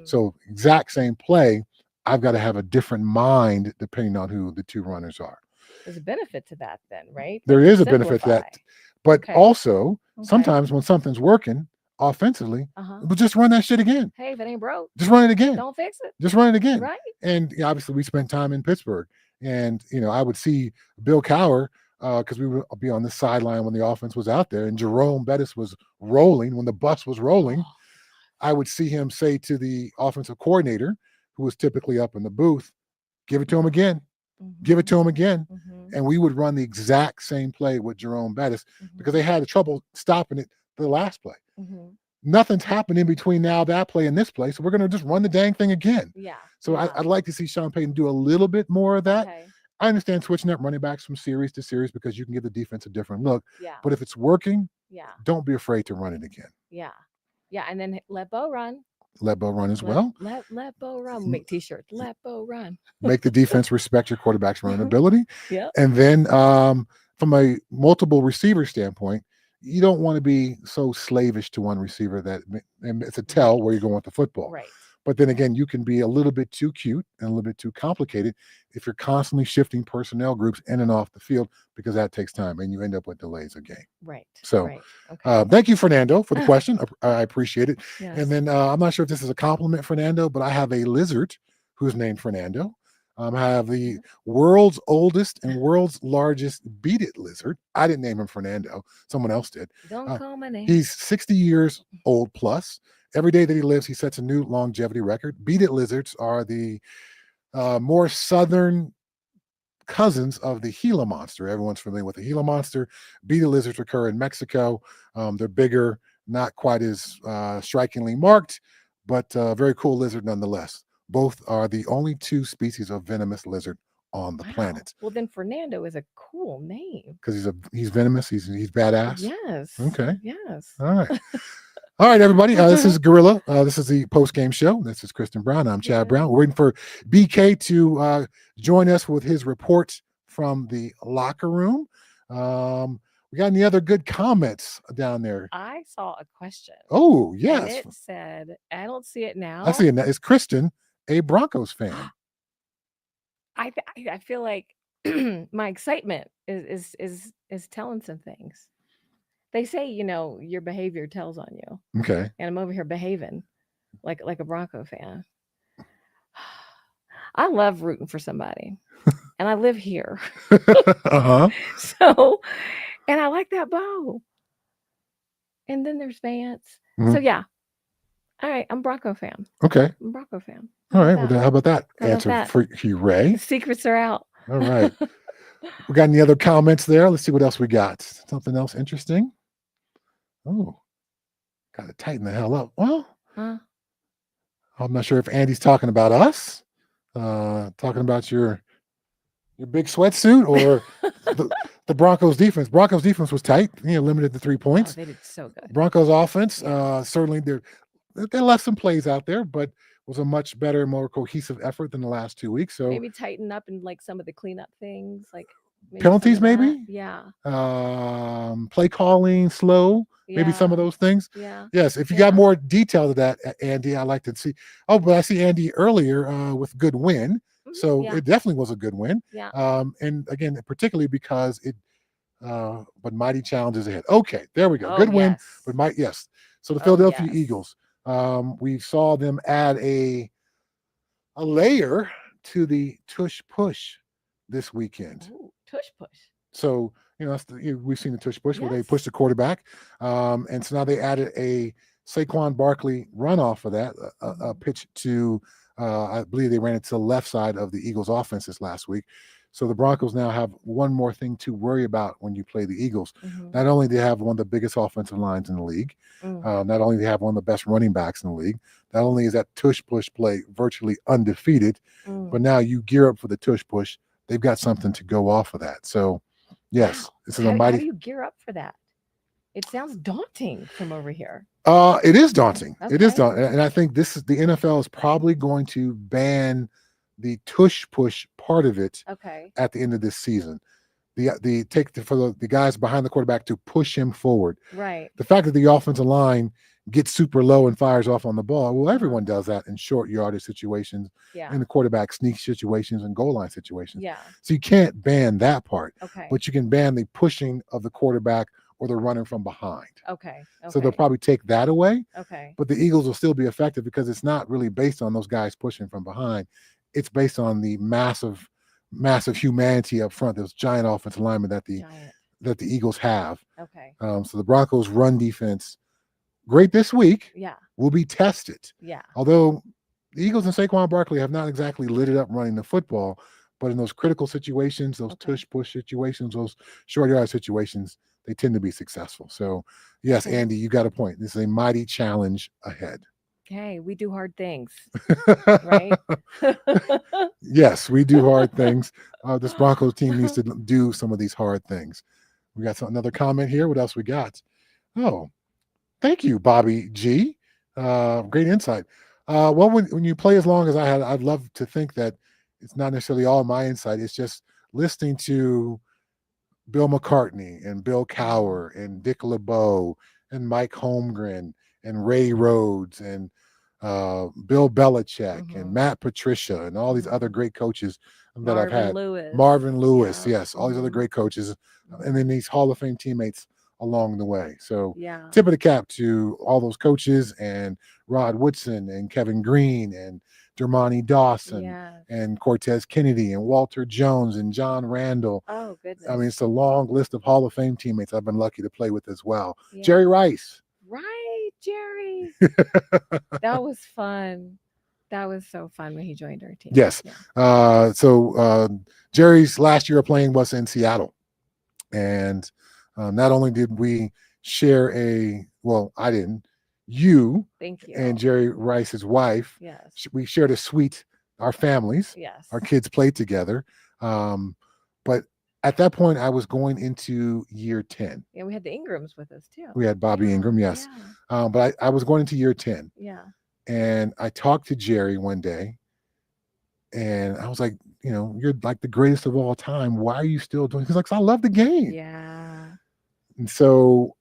So exact same play, I've got to have a different mind depending on who the two runners are. There's a benefit to that then, right? There is a benefit to that. But also, sometimes when something's working offensively, we'll just run that shit again. Hey, if it ain't broke, just run it again. Don't fix it. Just run it again. Right. And obviously, we spent time in Pittsburgh. And, I would see Bill Cowher, because we would be on the sideline when the offense was out there, and Jerome Bettis was rolling, when the bus was rolling. I would see him say to the offensive coordinator, who was typically up in the booth, "Give it to him again. Give it to him again." And we would run the exact same play with Jerome Bettis because they had trouble stopping it the last play. Nothing's happened in between now, that play, and this play, so we're going to just run the dang thing again. So I'd like to see Sean Payton do a little bit more of that. I understand switching up running backs from series to series because you can give the defense a different look. But if it's working, don't be afraid to run it again. And then let Bo run. Let Bo run as well. Let Bo run. Make t-shirts. Let Bo run. Make the defense respect your quarterback's running ability. Yeah. And then from a multiple receiver standpoint, you don't want to be so slavish to one receiver that, and it's a tell where you're going with the football. Right. But then again, you can be a little bit too cute and a little bit too complicated if you're constantly shifting personnel groups in and off the field, because that takes time and you end up with delays of game. Right. So right. Okay. thank you, Fernando, for the question. I appreciate it. Yes. And then I'm not sure if this is a compliment, Fernando, but I have a lizard who's named Fernando. I have the world's oldest and world's largest beat it lizard. I didn't name him Fernando. Someone else did. Don't call my name. He's 60 years old plus. Every day that he lives, he sets a new longevity record. Beat it lizards are the more southern cousins of the Gila monster. Everyone's familiar with the Gila monster. Beat it lizards occur in Mexico. They're bigger, not quite as strikingly marked, but very cool lizard nonetheless. Both are the only two species of venomous lizard on the planet. Well, then Fernando is a cool name because he's venomous. He's badass. Yes. Okay. Yes. All right. All right, everybody. This is Guerilla. This is the post-game show. This is Kristin Brown. I'm Chad Brown. We're waiting for BK to join us with his report from the locker room. We got any other good comments down there? I saw a question. Oh, yes. And it said, I don't see it now. I see it now. Is Kristin a Broncos fan? I feel like my excitement is telling some things. They say, your behavior tells on you. Okay. And I'm over here behaving like a Bronco fan. I love rooting for somebody. And I live here. Uh-huh. So, and I like that bow. And then there's Vance. So yeah. All right, I'm Bronco fan. Okay. I'm Bronco fan. All right. Well, then how about that answer for you, Ray? The secrets are out. All right. We got any other comments there? Let's see what else we got. Something else interesting? Oh, got to tighten the hell up. Well, I'm not sure if Andy's talking about us, talking about your big sweatsuit, or the Broncos defense. Broncos defense was tight. Limited to 3 points. Oh, they did so good. Broncos offense, certainly they left some plays out there, but was a much better, more cohesive effort than the last 2 weeks. So maybe tighten up in like some of the cleanup things, like penalties, maybe. Yeah. Play calling slow. Maybe some of those things. Yeah. Yes. If you got more detail to that, Andy, I'd like to see. Oh, but I see Andy earlier with good win. So it definitely was a good win. Yeah. And again, particularly because but mighty challenges ahead. Okay, there we go. Good win, but yes. So the Philadelphia Eagles, we saw them add a layer to the tush push this weekend. Ooh, tush push. So we've seen the tush push where they push the quarterback, and so now they added a Saquon Barkley runoff for that, a pitch to I believe they ran it to the left side of the Eagles' offense this last week. So the Broncos now have one more thing to worry about when you play the Eagles. Not only do they have one of the biggest offensive lines in the league, not only do they have one of the best running backs in the league, not only is that tush push play virtually undefeated, but now you gear up for the tush push. They've got something to go off of that. So, yes, this is a mighty. How do you gear up for that? It sounds daunting from over here. It is daunting. Okay. It is daunting, and I think the NFL is probably going to ban the tush push part of it at the end of this season. For the guys behind the quarterback to push him forward. Right. The fact that the offensive line gets super low and fires off on the ball. Well, everyone does that in short yardage situations, in the quarterback sneak situations and goal line situations. Yeah. So you can't ban that part. Okay. But you can ban the pushing of the quarterback or the runner from behind. Okay. So they'll probably take that away. Okay. But the Eagles will still be effective because it's not really based on those guys pushing from behind. It's based on the massive humanity up front, those giant offensive linemen that the Eagles have. Okay. So the Broncos' run defense, great this week. Yeah. Will be tested. Yeah. Although the Eagles and Saquon Barkley have not exactly lit it up running the football, but in those critical situations, those tush push situations, those short yard situations, they tend to be successful. So, yes, Andy, you got a point. This is a mighty challenge ahead. Okay, we do hard things, right? Yes, we do hard things. This Broncos team needs to do some of these hard things. We got another comment here. What else we got? Oh, thank you, Bobby G. Great insight. Well, when you play as long as I had, I'd love to think that it's not necessarily all my insight. It's just listening to Bill McCartney and Bill Cowher and Dick LeBeau and Mike Holmgren and Ray Rhodes and Bill Belichick and Matt Patricia and all these other great coaches that I've had. Marvin Lewis, yes, all these other great coaches, and then these Hall of Fame teammates along the way. So tip of the cap to all those coaches and Rod Woodson and Kevin Green and Dermontti Dawson and Cortez Kennedy and Walter Jones and John Randall. Oh, goodness. I mean, it's a long list of Hall of Fame teammates I've been lucky to play with as well. Jerry Rice. Right, Jerry. That was fun. That was so fun when he joined our team. Yes. So Jerry's last year of playing was in Seattle. And not only did we share I didn't, thank you, and Jerry Rice's wife, we shared a suite, our families, our kids played together. But at that point, I was going into year 10. Yeah, we had the Ingrams with us too. We had Bobby Ingram, yes. But I was going into year 10. Yeah. And I talked to Jerry one day, and I was like, you're like the greatest of all time. Why are you still doing? He's like, I love the game. Yeah. And so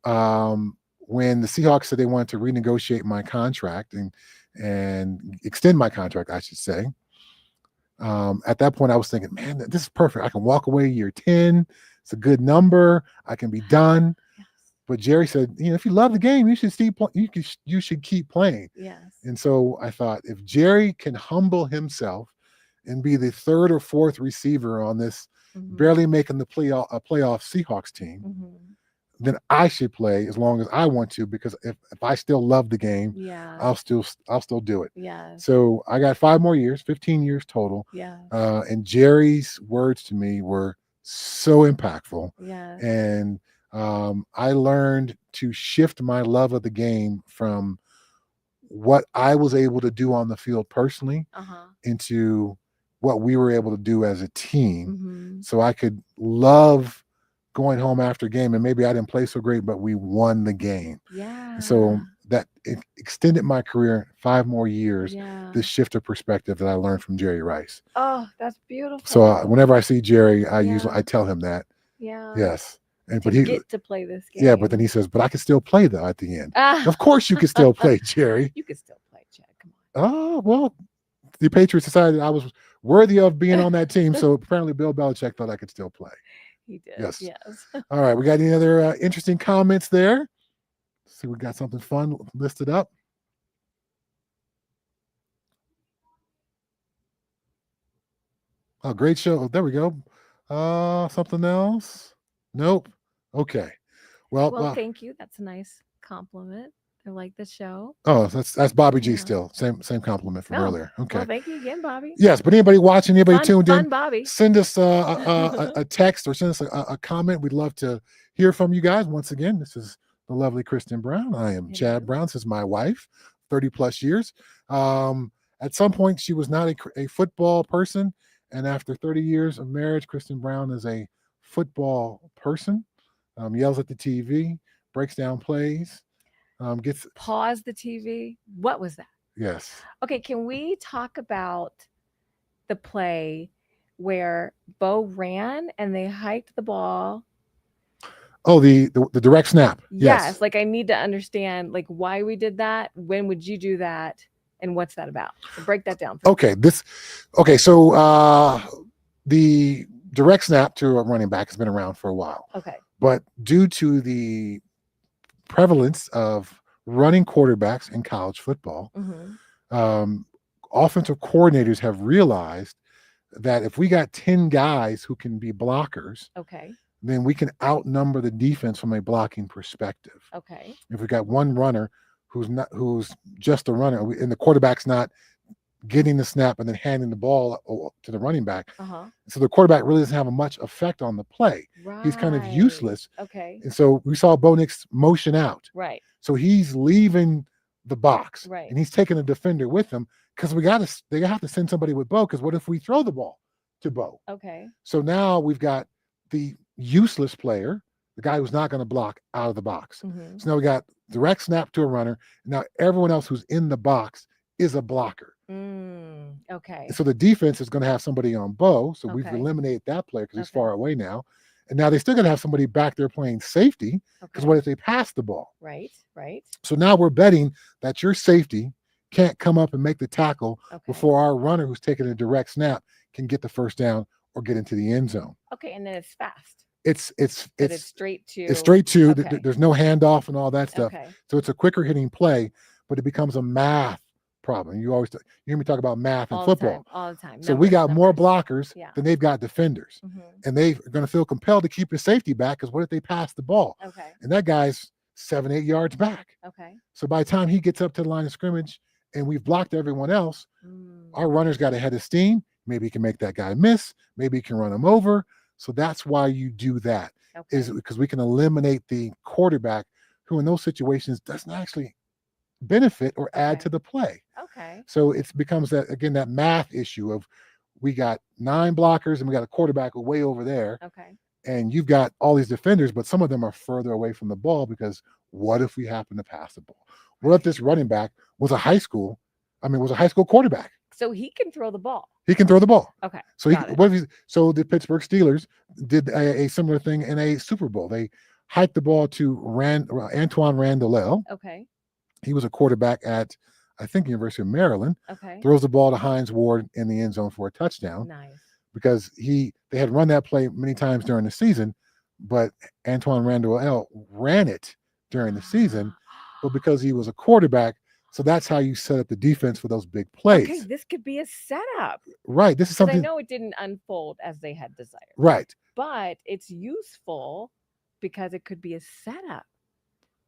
when the Seahawks said they wanted to renegotiate my contract and extend my contract, I should say, at that point I was thinking, man, this is perfect. I can walk away year 10. It's a good number. I can be done. Yes. But Jerry said, if you love the game, you should you should keep playing. Yes. And so I thought, if Jerry can humble himself and be the third or fourth receiver on this barely making the playoff Seahawks team, then I should play as long as I want to, because if I still love the game, I'll still do it. Yeah. So I got 5 more years, 15 years total. Yeah. And Jerry's words to me were so impactful. Yeah. And I learned to shift my love of the game from what I was able to do on the field personally into what we were able to do as a team. So I could love going home after a game, and maybe I didn't play so great, but we won the game. Yeah. So that it extended my career 5 more years, this shift of perspective that I learned from Jerry Rice. Oh, that's beautiful. So whenever I see Jerry, I tell him that. Yeah. Yes. But he get to play this game. Yeah, but then he says, but I can still play though at the end. Of course you can still play, Jerry. You can still play, Chad. Come on. Oh, well, the Patriots decided I was worthy of being on that team. So apparently Bill Belichick thought I could still play. He did. Yes. All right. We got any other interesting comments there? Let's see, we got something fun listed up. Oh, great show. There we go. Something else? Nope. Okay. Well, thank you. That's a nice compliment. I like the show. Oh, that's Bobby G still. Same compliment from earlier. Okay. Well, thank you again, Bobby. Yes, but anybody watching, anybody tuned in, Bobby, send us a text or send us a comment. We'd love to hear from you guys. Once again, this is the lovely Kristin Brown. I am Chad Brown. This is my wife, 30 plus years. At some point, she was not a football person. And after 30 years of marriage, Kristin Brown is a football person, yells at the TV, breaks down plays. Pause the TV. What was that? Yes. Okay, can we talk about the play where Bo ran and they hiked the ball? Oh, the direct snap. Yes. Like, I need to understand, like, why we did that. When would you do that? And what's that about? So break that down. Okay. So the direct snap to a running back has been around for a while. Okay. But due to the prevalence of running quarterbacks in college football, offensive coordinators have realized that if we got 10 guys who can be blockers, then we can outnumber the defense from a blocking perspective. Okay. If we got one runner who's just a runner, and the quarterback's not getting the snap and then handing the ball to the running back. So the quarterback really doesn't have much effect on the play. Right. He's kind of useless. Okay. And so we saw Bo Nix motion out. Right. So he's leaving the box. Right. And he's taking a defender with him, because they have to send somebody with Bo, because what if we throw the ball to Bo? Okay. So now we've got the useless player, the guy who's not going to block, out of the box. So now we got direct snap to a runner. Now everyone else who's in the box is a blocker. Okay. So the defense is going to have somebody on Bo. So we've eliminated that player because he's far away now. And now they still going to have somebody back there playing safety, because what if they pass the ball? Right. So now we're betting that your safety can't come up and make the tackle Okay. before our runner who's taking a direct snap can get the first down or get into the end zone. Okay, and then it's fast. It's straight to. it's straight to. Okay. There's no handoff and all that stuff. Okay. So it's a quicker hitting play, but it becomes a math problem. You hear me talk about math and football. All the time. So we got more blockers Yeah. than they've got defenders, and they're going to feel compelled to keep the safety back because what if they pass the ball? Okay. And that guy's 7-8 yards back. Okay. So by the time he gets up to the line of scrimmage and we've blocked everyone else, our runner's got a head of steam. Maybe he can make that guy miss. Maybe he can run him over. So that's why you do that. Okay. Is because we can eliminate the quarterback who in those situations doesn't actually benefit or add to the play. Okay. So it becomes that math issue of we got 9 blockers and we got a quarterback way over there. Okay. And you've got all these defenders, but some of them are further away from the ball because what if we happen to pass the ball? What if this running back was a high school quarterback? So he can throw the ball. He can throw the ball. Okay. So the Pittsburgh Steelers did a similar thing in a Super Bowl. They hiked the ball to Antoine Randall. Okay. He was a quarterback at, I think, University of Maryland. Okay. Throws the ball to Hines Ward in the end zone for a touchdown. Nice. Because they had run that play many times during the season, but Antoine Randall ran it during the season, but because he was a quarterback, so that's how you set up the defense for those big plays. Okay, this could be a setup. Right. This is something. I know it didn't unfold as they had desired. Right. But it's useful because it could be a setup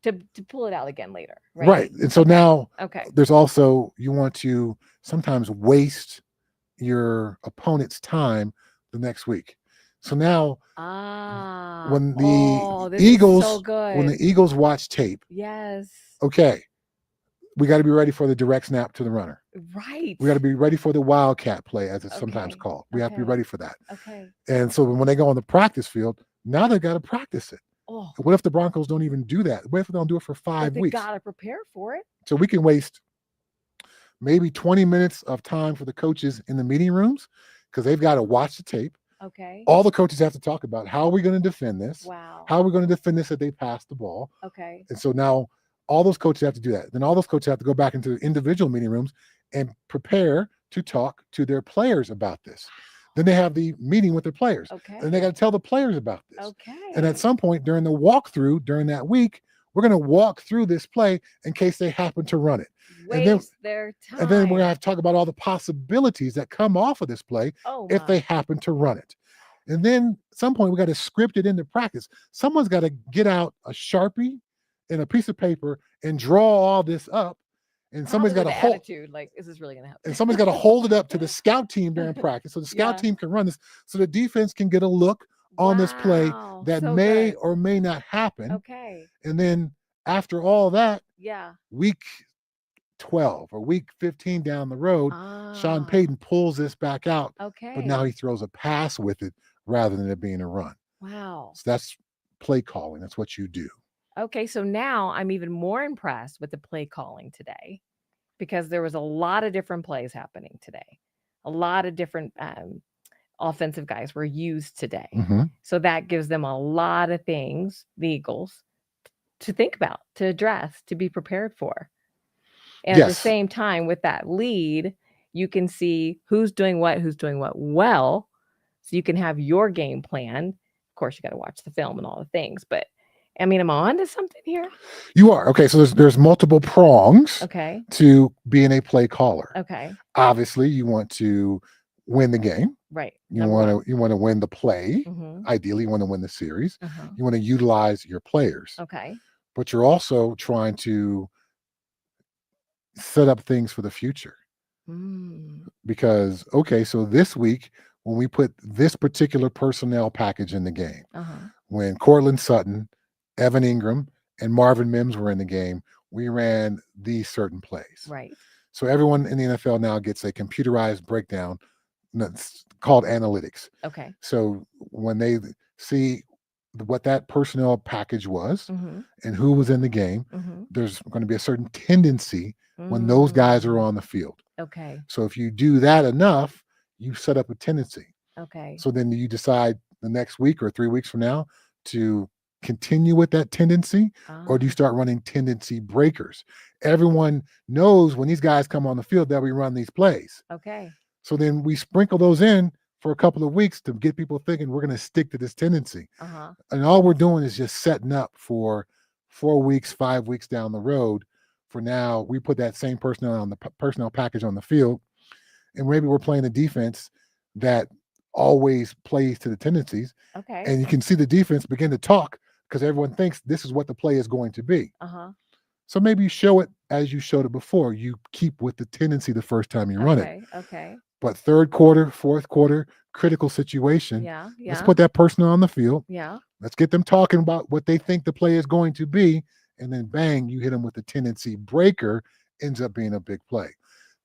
to pull it out again later. Right. And so now there's also, you want to sometimes waste your opponent's time the next week. So now when the Eagles watch tape. Yes. Okay. We got to be ready for the direct snap to the runner. Right. We got to be ready for the wildcat play, as it's sometimes called. We have to be ready for that. Okay. And so when they go on the practice field, now they've got to practice it. Oh. What if the Broncos don't even do that? What if they don't do it for 5 weeks? They got to prepare for it. So we can waste maybe 20 minutes of time for the coaches in the meeting rooms because they've got to watch the tape. Okay. All the coaches have to talk about how are we going to defend this? Wow. How are we going to defend this if they pass the ball? Okay. And so now all those coaches have to do that. Then all those coaches have to go back into individual meeting rooms and prepare to talk to their players about this. Then they have the meeting with their players. Okay. And they got to tell the players about this. Okay. And at some point during the walkthrough during that week, we're going to walk through this play in case they happen to run it. Waste their time. And then we're going to have to talk about all the possibilities that come off of this play if they happen to run it. And then at some point we got to script it into practice. Someone's got to get out a Sharpie and a piece of paper and draw all this up. And somebody's got to hold attitude, like, is this really going to happen? And somebody's got to hold it up to the scout team during practice. So the scout team can run this. So the defense can get a look on this play that may or may not happen. Okay. And then after all that, week 12 or week 15 down the road, Sean Payton pulls this back out. Okay. But now he throws a pass with it rather than it being a run. Wow. So that's play calling. That's what you do. Okay, so now I'm even more impressed with the play calling today because there was a lot of different plays happening today. A lot of different offensive guys were used today. So that gives them a lot of things, the Eagles, to think about, to address, to be prepared for. And at the same time, with that lead, you can see who's doing what well. So you can have your game plan. Of course, you got to watch the film and all the things, but I mean, am I on to something here? You are. Okay, so there's multiple prongs to being a play caller. Okay. Obviously, you want to win the game. Right. You want to win the play. Ideally, you want to win the series. You want to utilize your players. Okay. But you're also trying to set up things for the future. Because, so this week, when we put this particular personnel package in the game, when Cortland Sutton, Evan Ingram, and Marvin Mims were in the game, we ran these certain plays. Right. So everyone in the NFL now gets a computerized breakdown that's called analytics. Okay. So when they see what that personnel package was and who was in the game, there's going to be a certain tendency when those guys are on the field. Okay. So if you do that enough, you set up a tendency. Okay. So then you decide the next week or 3 weeks from now to continue with that tendency, or do you start running tendency breakers? Everyone knows when these guys come on the field that we run these plays. Okay. So then we sprinkle those in for a couple of weeks to get people thinking we're going to stick to this tendency. And all we're doing is just setting up for 4 weeks, 5 weeks down the road. For now, we put that same personnel package on the field, and maybe we're playing a defense that always plays to the tendencies. Okay. And you can see the defense begin to talk because everyone thinks this is what the play is going to be. So maybe you show it as you showed it before. You keep with the tendency the first time you run it. Okay. But third quarter, fourth quarter, critical situation. Let's put that personnel on the field. Let's get them talking about what they think the play is going to be. And then bang, you hit them with the tendency breaker, ends up being a big play.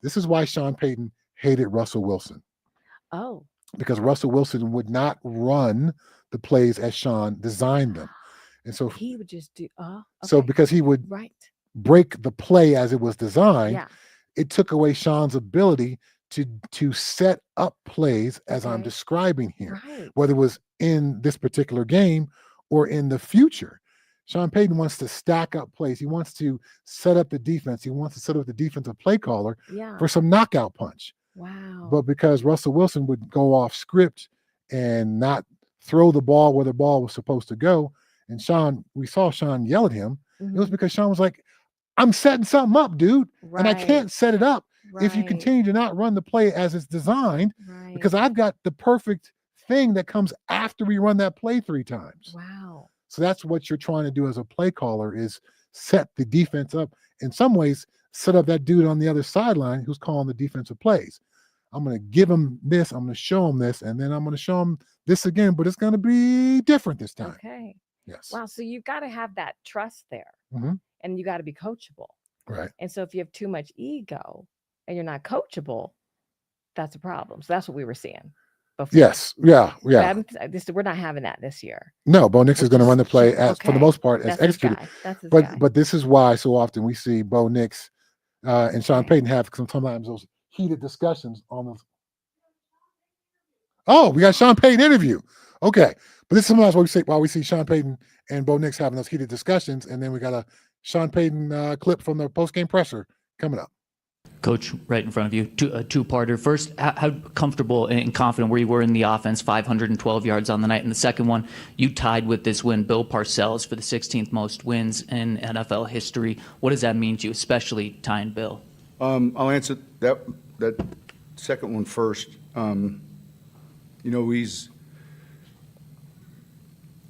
This is why Sean Payton hated Russell Wilson. Oh. Because Russell Wilson would not run the plays as Sean designed them. And so he would just do so because he would break the play as it was designed, it took away Sean's ability to set up plays as I'm describing here, whether it was in this particular game or in the future. Sean Payton wants to stack up plays. He wants to set up the defense. He wants to set up the defensive play caller for some knockout punch. Wow. But because Russell Wilson would go off script and not throw the ball where the ball was supposed to go, and we saw Sean yell at him, it was because Sean was like, I'm setting something up, dude, and I can't set it up if you continue to not run the play as it's designed, because I've got the perfect thing that comes after we run that play 3 times. Wow. So that's what you're trying to do as a play caller, is set the defense up. In some ways, set up that dude on the other sideline who's calling the defensive plays. I'm going to give him this, I'm going to show him this, and then I'm going to show him this again, but it's going to be different this time. Okay. Yes. Wow. So you've got to have that trust there, and you got to be coachable. Right. And so if you have too much ego and you're not coachable, that's a problem. So that's what we were seeing before. Yes. Yeah. Yeah. We're not having that this year. No, Bo Nix is going to run the play for the most part, as executed. But this is why so often we see Bo Nix and Sean Payton have sometimes those heated discussions on those. Oh, we got Sean Payton interview. Okay. But this is sometimes why we see Sean Payton and Bo Nix having those heated discussions, and then we got a Sean Payton clip from the postgame presser coming up. Coach, right in front of you, a two-parter. First, how comfortable and confident were you in the offense, 512 yards on the night? And the second one, you tied with this win Bill Parcells for the 16th most wins in NFL history. What does that mean to you, especially tying Bill? I'll answer that second one first. He's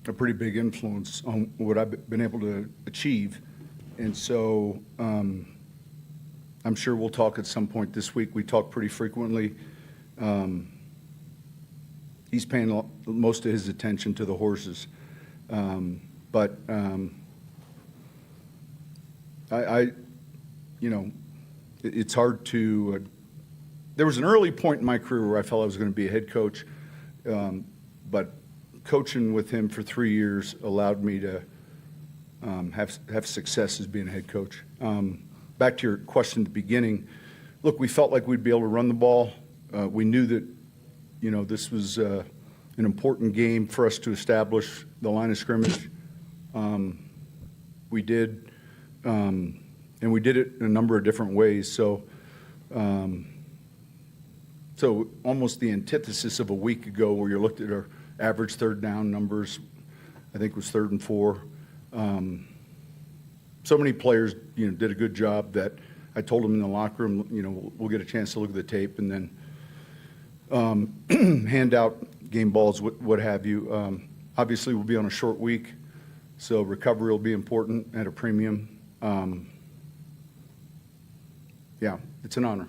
a pretty big influence on what I've been able to achieve. And so I'm sure we'll talk at some point this week. We talk pretty frequently. He's paying most of his attention to the horses. It's hard to, there was an early point in my career where I felt I was going to be a head coach, but coaching with him for 3 years allowed me to have success as being a head coach. Back to your question at the beginning, look, we felt like we'd be able to run the ball. We knew that, this was an important game for us to establish the line of scrimmage. We did, and we did it in a number of different ways. So almost the antithesis of a week ago, where you looked at our average third down numbers, I think it was 3rd and 4. So many players, did a good job that I told them in the locker room, we'll get a chance to look at the tape and then hand out game balls, what have you. Obviously, we'll be on a short week, so recovery will be important at a premium. Yeah, it's an honor.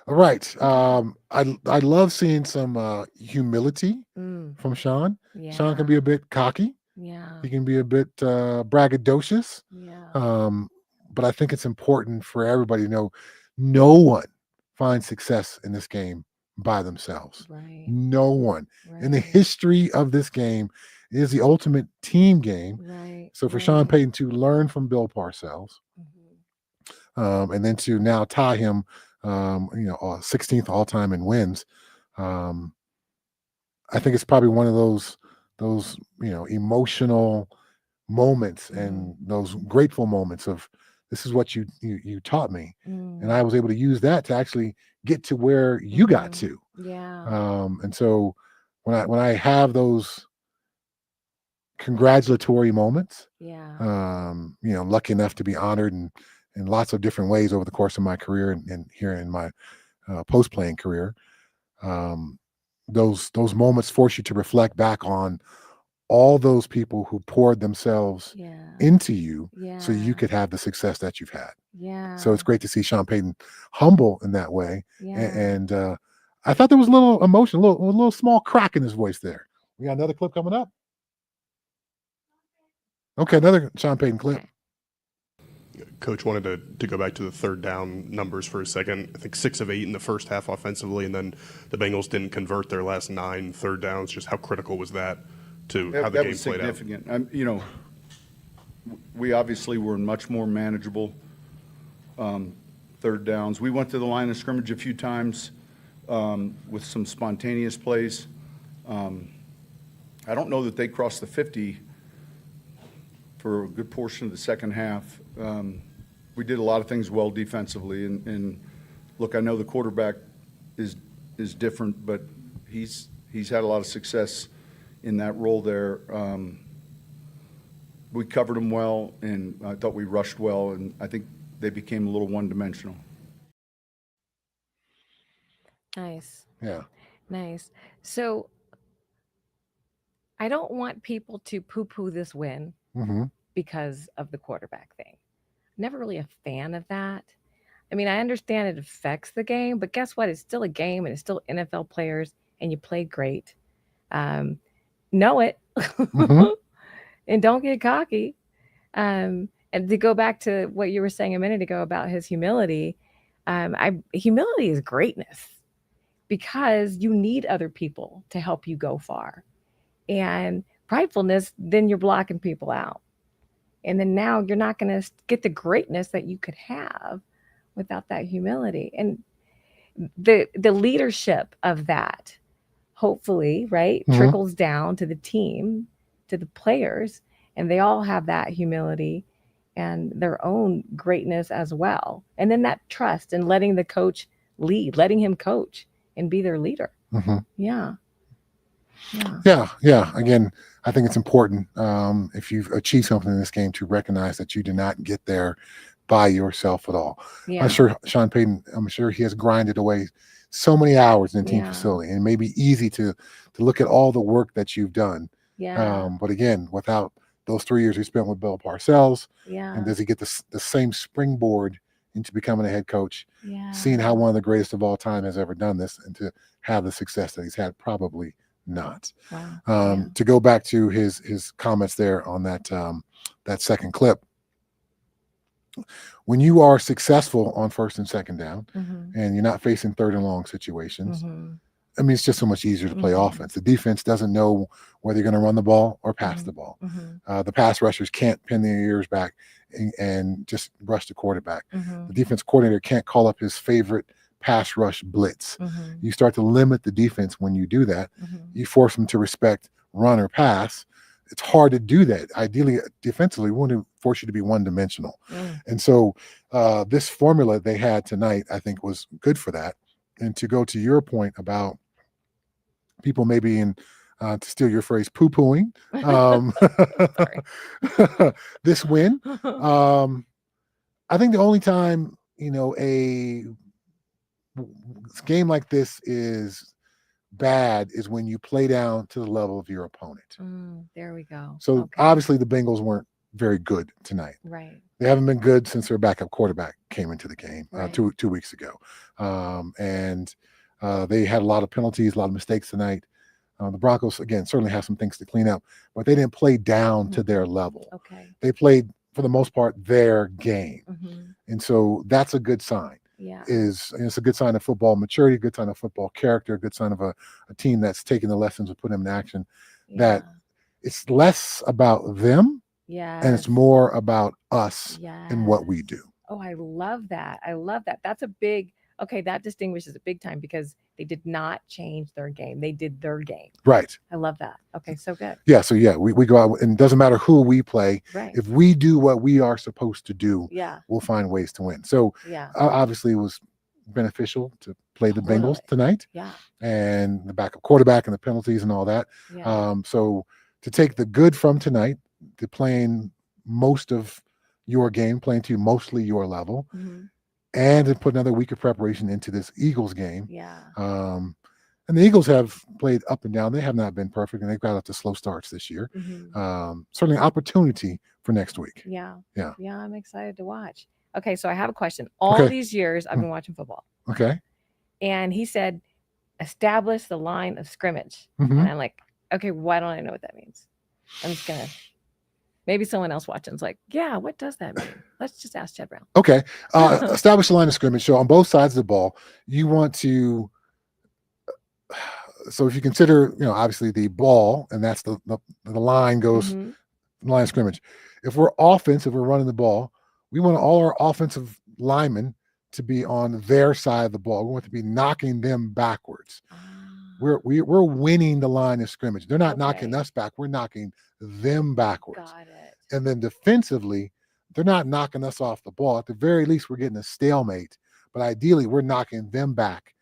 All right. I love seeing some humility from Sean. Yeah. Sean can be a bit cocky. Yeah. He can be a bit braggadocious. Yeah. But I think it's important for everybody to know no one finds success in this game by themselves. Right. No one. Right. In the history of this game, it is the ultimate team game. Right. So for Sean Payton to learn from Bill Parcells, and then to now tie him, 16th all time in wins. I think it's probably one of those emotional moments and those grateful moments of this is what you taught me, and I was able to use that to actually get to where you got to. Yeah. And so when I have those congratulatory moments, Yeah. I'm lucky enough to be honored in lots of different ways over the course of my career and here in my post playing career. Those moments force you to reflect back on all those people who poured themselves Yeah. into you so Yeah. you could have the success that you've had. Yeah. So it's great to see Sean Payton humble in that way. Yeah. And I thought there was a little emotion, a little small crack in his voice there. We got another clip coming up. Okay, another Sean Payton clip. Okay. Coach wanted to go back to the third down numbers for a second. I think 6 of 8 in the first half offensively, and then the Bengals didn't convert their last 9 third downs. Just how critical was that to how the That game was played out? significant. We obviously were much more manageable third downs. We went to the line of scrimmage a few times with some spontaneous plays. I don't know that they crossed the 50 for a good portion of the second half. We did a lot of things well defensively, and look, I know the quarterback is different, but he's had a lot of success in that role there. We covered him well, and I thought we rushed well, and I think they became a little one-dimensional. Nice. Yeah. Nice. So I don't want people to poo-poo this win because of the quarterback thing. Never really a fan of that. I mean, I understand it affects the game, but guess what? It's still a game, and it's still NFL players, and you played great. Know it, and don't get cocky. And to go back to what you were saying a minute ago about his humility, humility is greatness because you need other people to help you go far. And pridefulness, then you're blocking people out. And then now you're not going to get the greatness that you could have without that humility. And the leadership of that, hopefully, right, trickles down to the team, to the players, and they all have that humility and their own greatness as well. And then that trust and letting the coach lead, letting him coach and be their leader. Yeah. Again, I think it's important if you've achieved something in this game to recognize that you did not get there by yourself at all. Yeah. I'm sure Sean Payton, he has grinded away so many hours in the team facility, and it may be easy to look at all the work that you've done. Yeah. But again, without those 3 years he spent with Bill Parcells, Yeah. and does he get the same springboard into becoming a head coach, Yeah. seeing how one of the greatest of all time has ever done this, and to have the success that he's had? Probably not. Wow. To go back to his comments there on that second clip, when you are successful on first and second down and you're not facing third and long situations, I mean, it's just so much easier to play offense. The defense doesn't know whether you're going to run the ball or pass the ball. The pass rushers can't pin their ears back and just rush the quarterback. The defense coordinator can't call up his favorite pass rush blitz. You start to limit the defense when you do that. You force them to respect run or pass. It's hard to do that. Ideally, defensively, we want to force you to be one-dimensional. And so this formula they had tonight, I think, was good for that. And to go to your point about people maybe to steal your phrase, poo-pooing this win. I think the only time, a game like this is bad is when you play down to the level of your opponent. There we go. So obviously the Bengals weren't very good tonight. Right. They haven't been good since their backup quarterback came into the game Right. 2 weeks ago. And they had a lot of penalties, a lot of mistakes tonight. The Broncos, again, certainly have some things to clean up, but they didn't play down to their level. Okay. They played, for the most part, their game. And so that's a good sign. Yeah. It's a good sign of football maturity, good sign of football character, good sign of a team that's taking the lessons and putting them in action, that it's less about them and it's more about us and what we do. Oh, I love that. I love that. That's a big Okay, that distinguishes it big time because they did not change their game. They did their game. Right. I love that. Okay, so good. Yeah. So yeah, we go out, and it doesn't matter who we play. Right. If we do what we are supposed to do, Yeah. we'll find ways to win. So Yeah. obviously, it was beneficial to play the Bengals tonight, Yeah. and the backup quarterback and the penalties and all that. Yeah. So to take the good from tonight, to playing most of your game, playing to mostly your level, and to put another week of preparation into this Eagles game. Yeah. And the Eagles have played up and down. They have not been perfect, and they've got up to slow starts this year. Certainly an opportunity for next week. Yeah. Yeah. Yeah, I'm excited to watch. Okay, so I have a question. All these years I've been watching football. Okay. And he said, establish the line of scrimmage. And I'm like, okay, why don't I know what that means? I'm just going to, maybe someone else watching is like, yeah, what does that mean? Let's just ask Chad Brown. Okay. Establish the line of scrimmage. So on both sides of the ball, you want to, so if you consider, obviously the ball, and that's the line goes, the line of scrimmage. If we're offensive, we're running the ball, we want all our offensive linemen to be on their side of the ball. We want to be knocking them backwards. We're winning the line of scrimmage. They're not knocking us back. We're knocking them backwards. Got it. And then defensively, they're not knocking us off the ball. At the very least, we're getting a stalemate. But ideally, we're knocking them back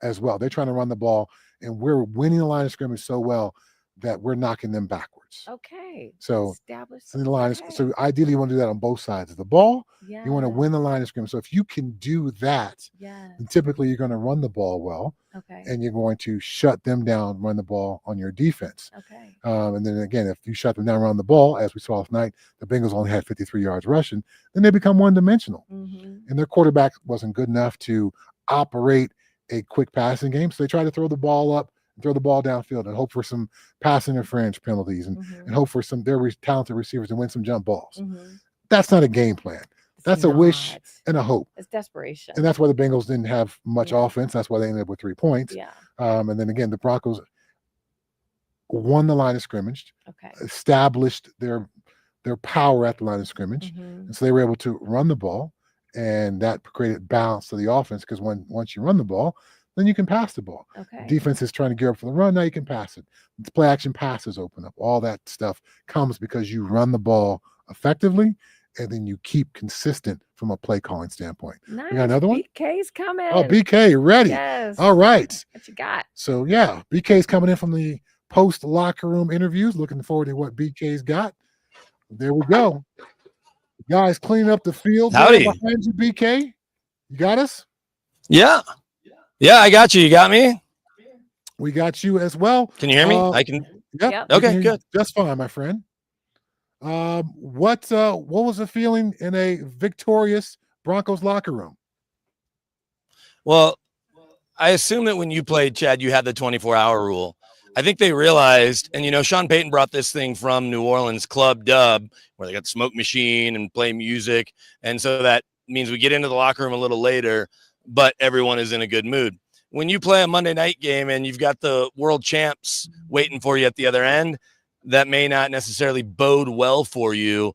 as well. They're trying to run the ball, and we're winning the line of scrimmage so well that we're knocking them backwards. Okay. So establish the line is, so ideally you want to do that on both sides of the ball. Yeah. You want to win the line of scrimmage. So if you can do that, then typically you're going to run the ball well. Okay. And you're going to shut them down, run the ball on your defense. Okay. And then again, if you shut them down, run the ball, as we saw last night, the Bengals only had 53 yards rushing, then they become one-dimensional. And their quarterback wasn't good enough to operate a quick passing game, so they tried to throw the ball up and throw the ball downfield and hope for some pass interference penalties and hope for some their talented receivers to win some jump balls. That's not a game plan. That's a wish and a hope. It's desperation. And that's why the Bengals didn't have much offense. That's why they ended up with 3 points. Yeah. And then again, the Broncos won the line of scrimmage, established their power at the line of scrimmage. And so they were able to run the ball, and that created balance to the offense, because once you run the ball, then you can pass the ball. Defense is trying to gear up for the run. Now you can pass it. It's play action passes open up. All that stuff comes because you run the ball effectively, and then you keep consistent from a play calling standpoint. Nice. We got another one? BK's coming. Oh, BK, ready. Yes. All right. What you got? So, yeah, BK's coming in from the post locker room interviews. Looking forward to what BK's got. There we go. Guys cleaning up the field. Howdy. Behind you, BK. You got us? Yeah. Yeah, I got you. You got me? We got you as well. Can you hear me? I can. Yep. Okay, good. Just fine, my friend. What was the feeling in a victorious Broncos locker room? Well, I assume that when you played, Chad, you had the 24-hour rule. I think they realized, and Sean Payton brought this thing from New Orleans Club Dub, where they got the smoke machine and play music. And so that means we get into the locker room a little later, but everyone is in a good mood. When you play a Monday night game and you've got the world champs waiting for you at the other end, that may not necessarily bode well for you.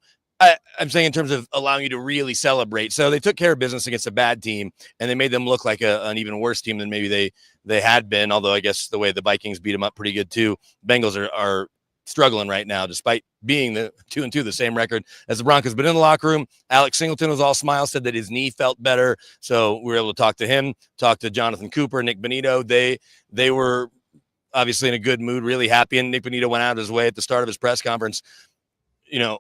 I'm saying in terms of allowing you to really celebrate. So they took care of business against a bad team, and they made them look like an even worse team than maybe they had been, although I guess the way the Vikings beat them up pretty good too. Bengals are struggling right now, despite being the 2-2, the same record as the Broncos. But in the locker room, Alex Singleton was all smiles, said that his knee felt better. So we were able to talk to him, talk to Jonathan Cooper, Nick Bonito. They were obviously in a good mood, really happy. And Nick Bonito went out of his way at the start of his press conference.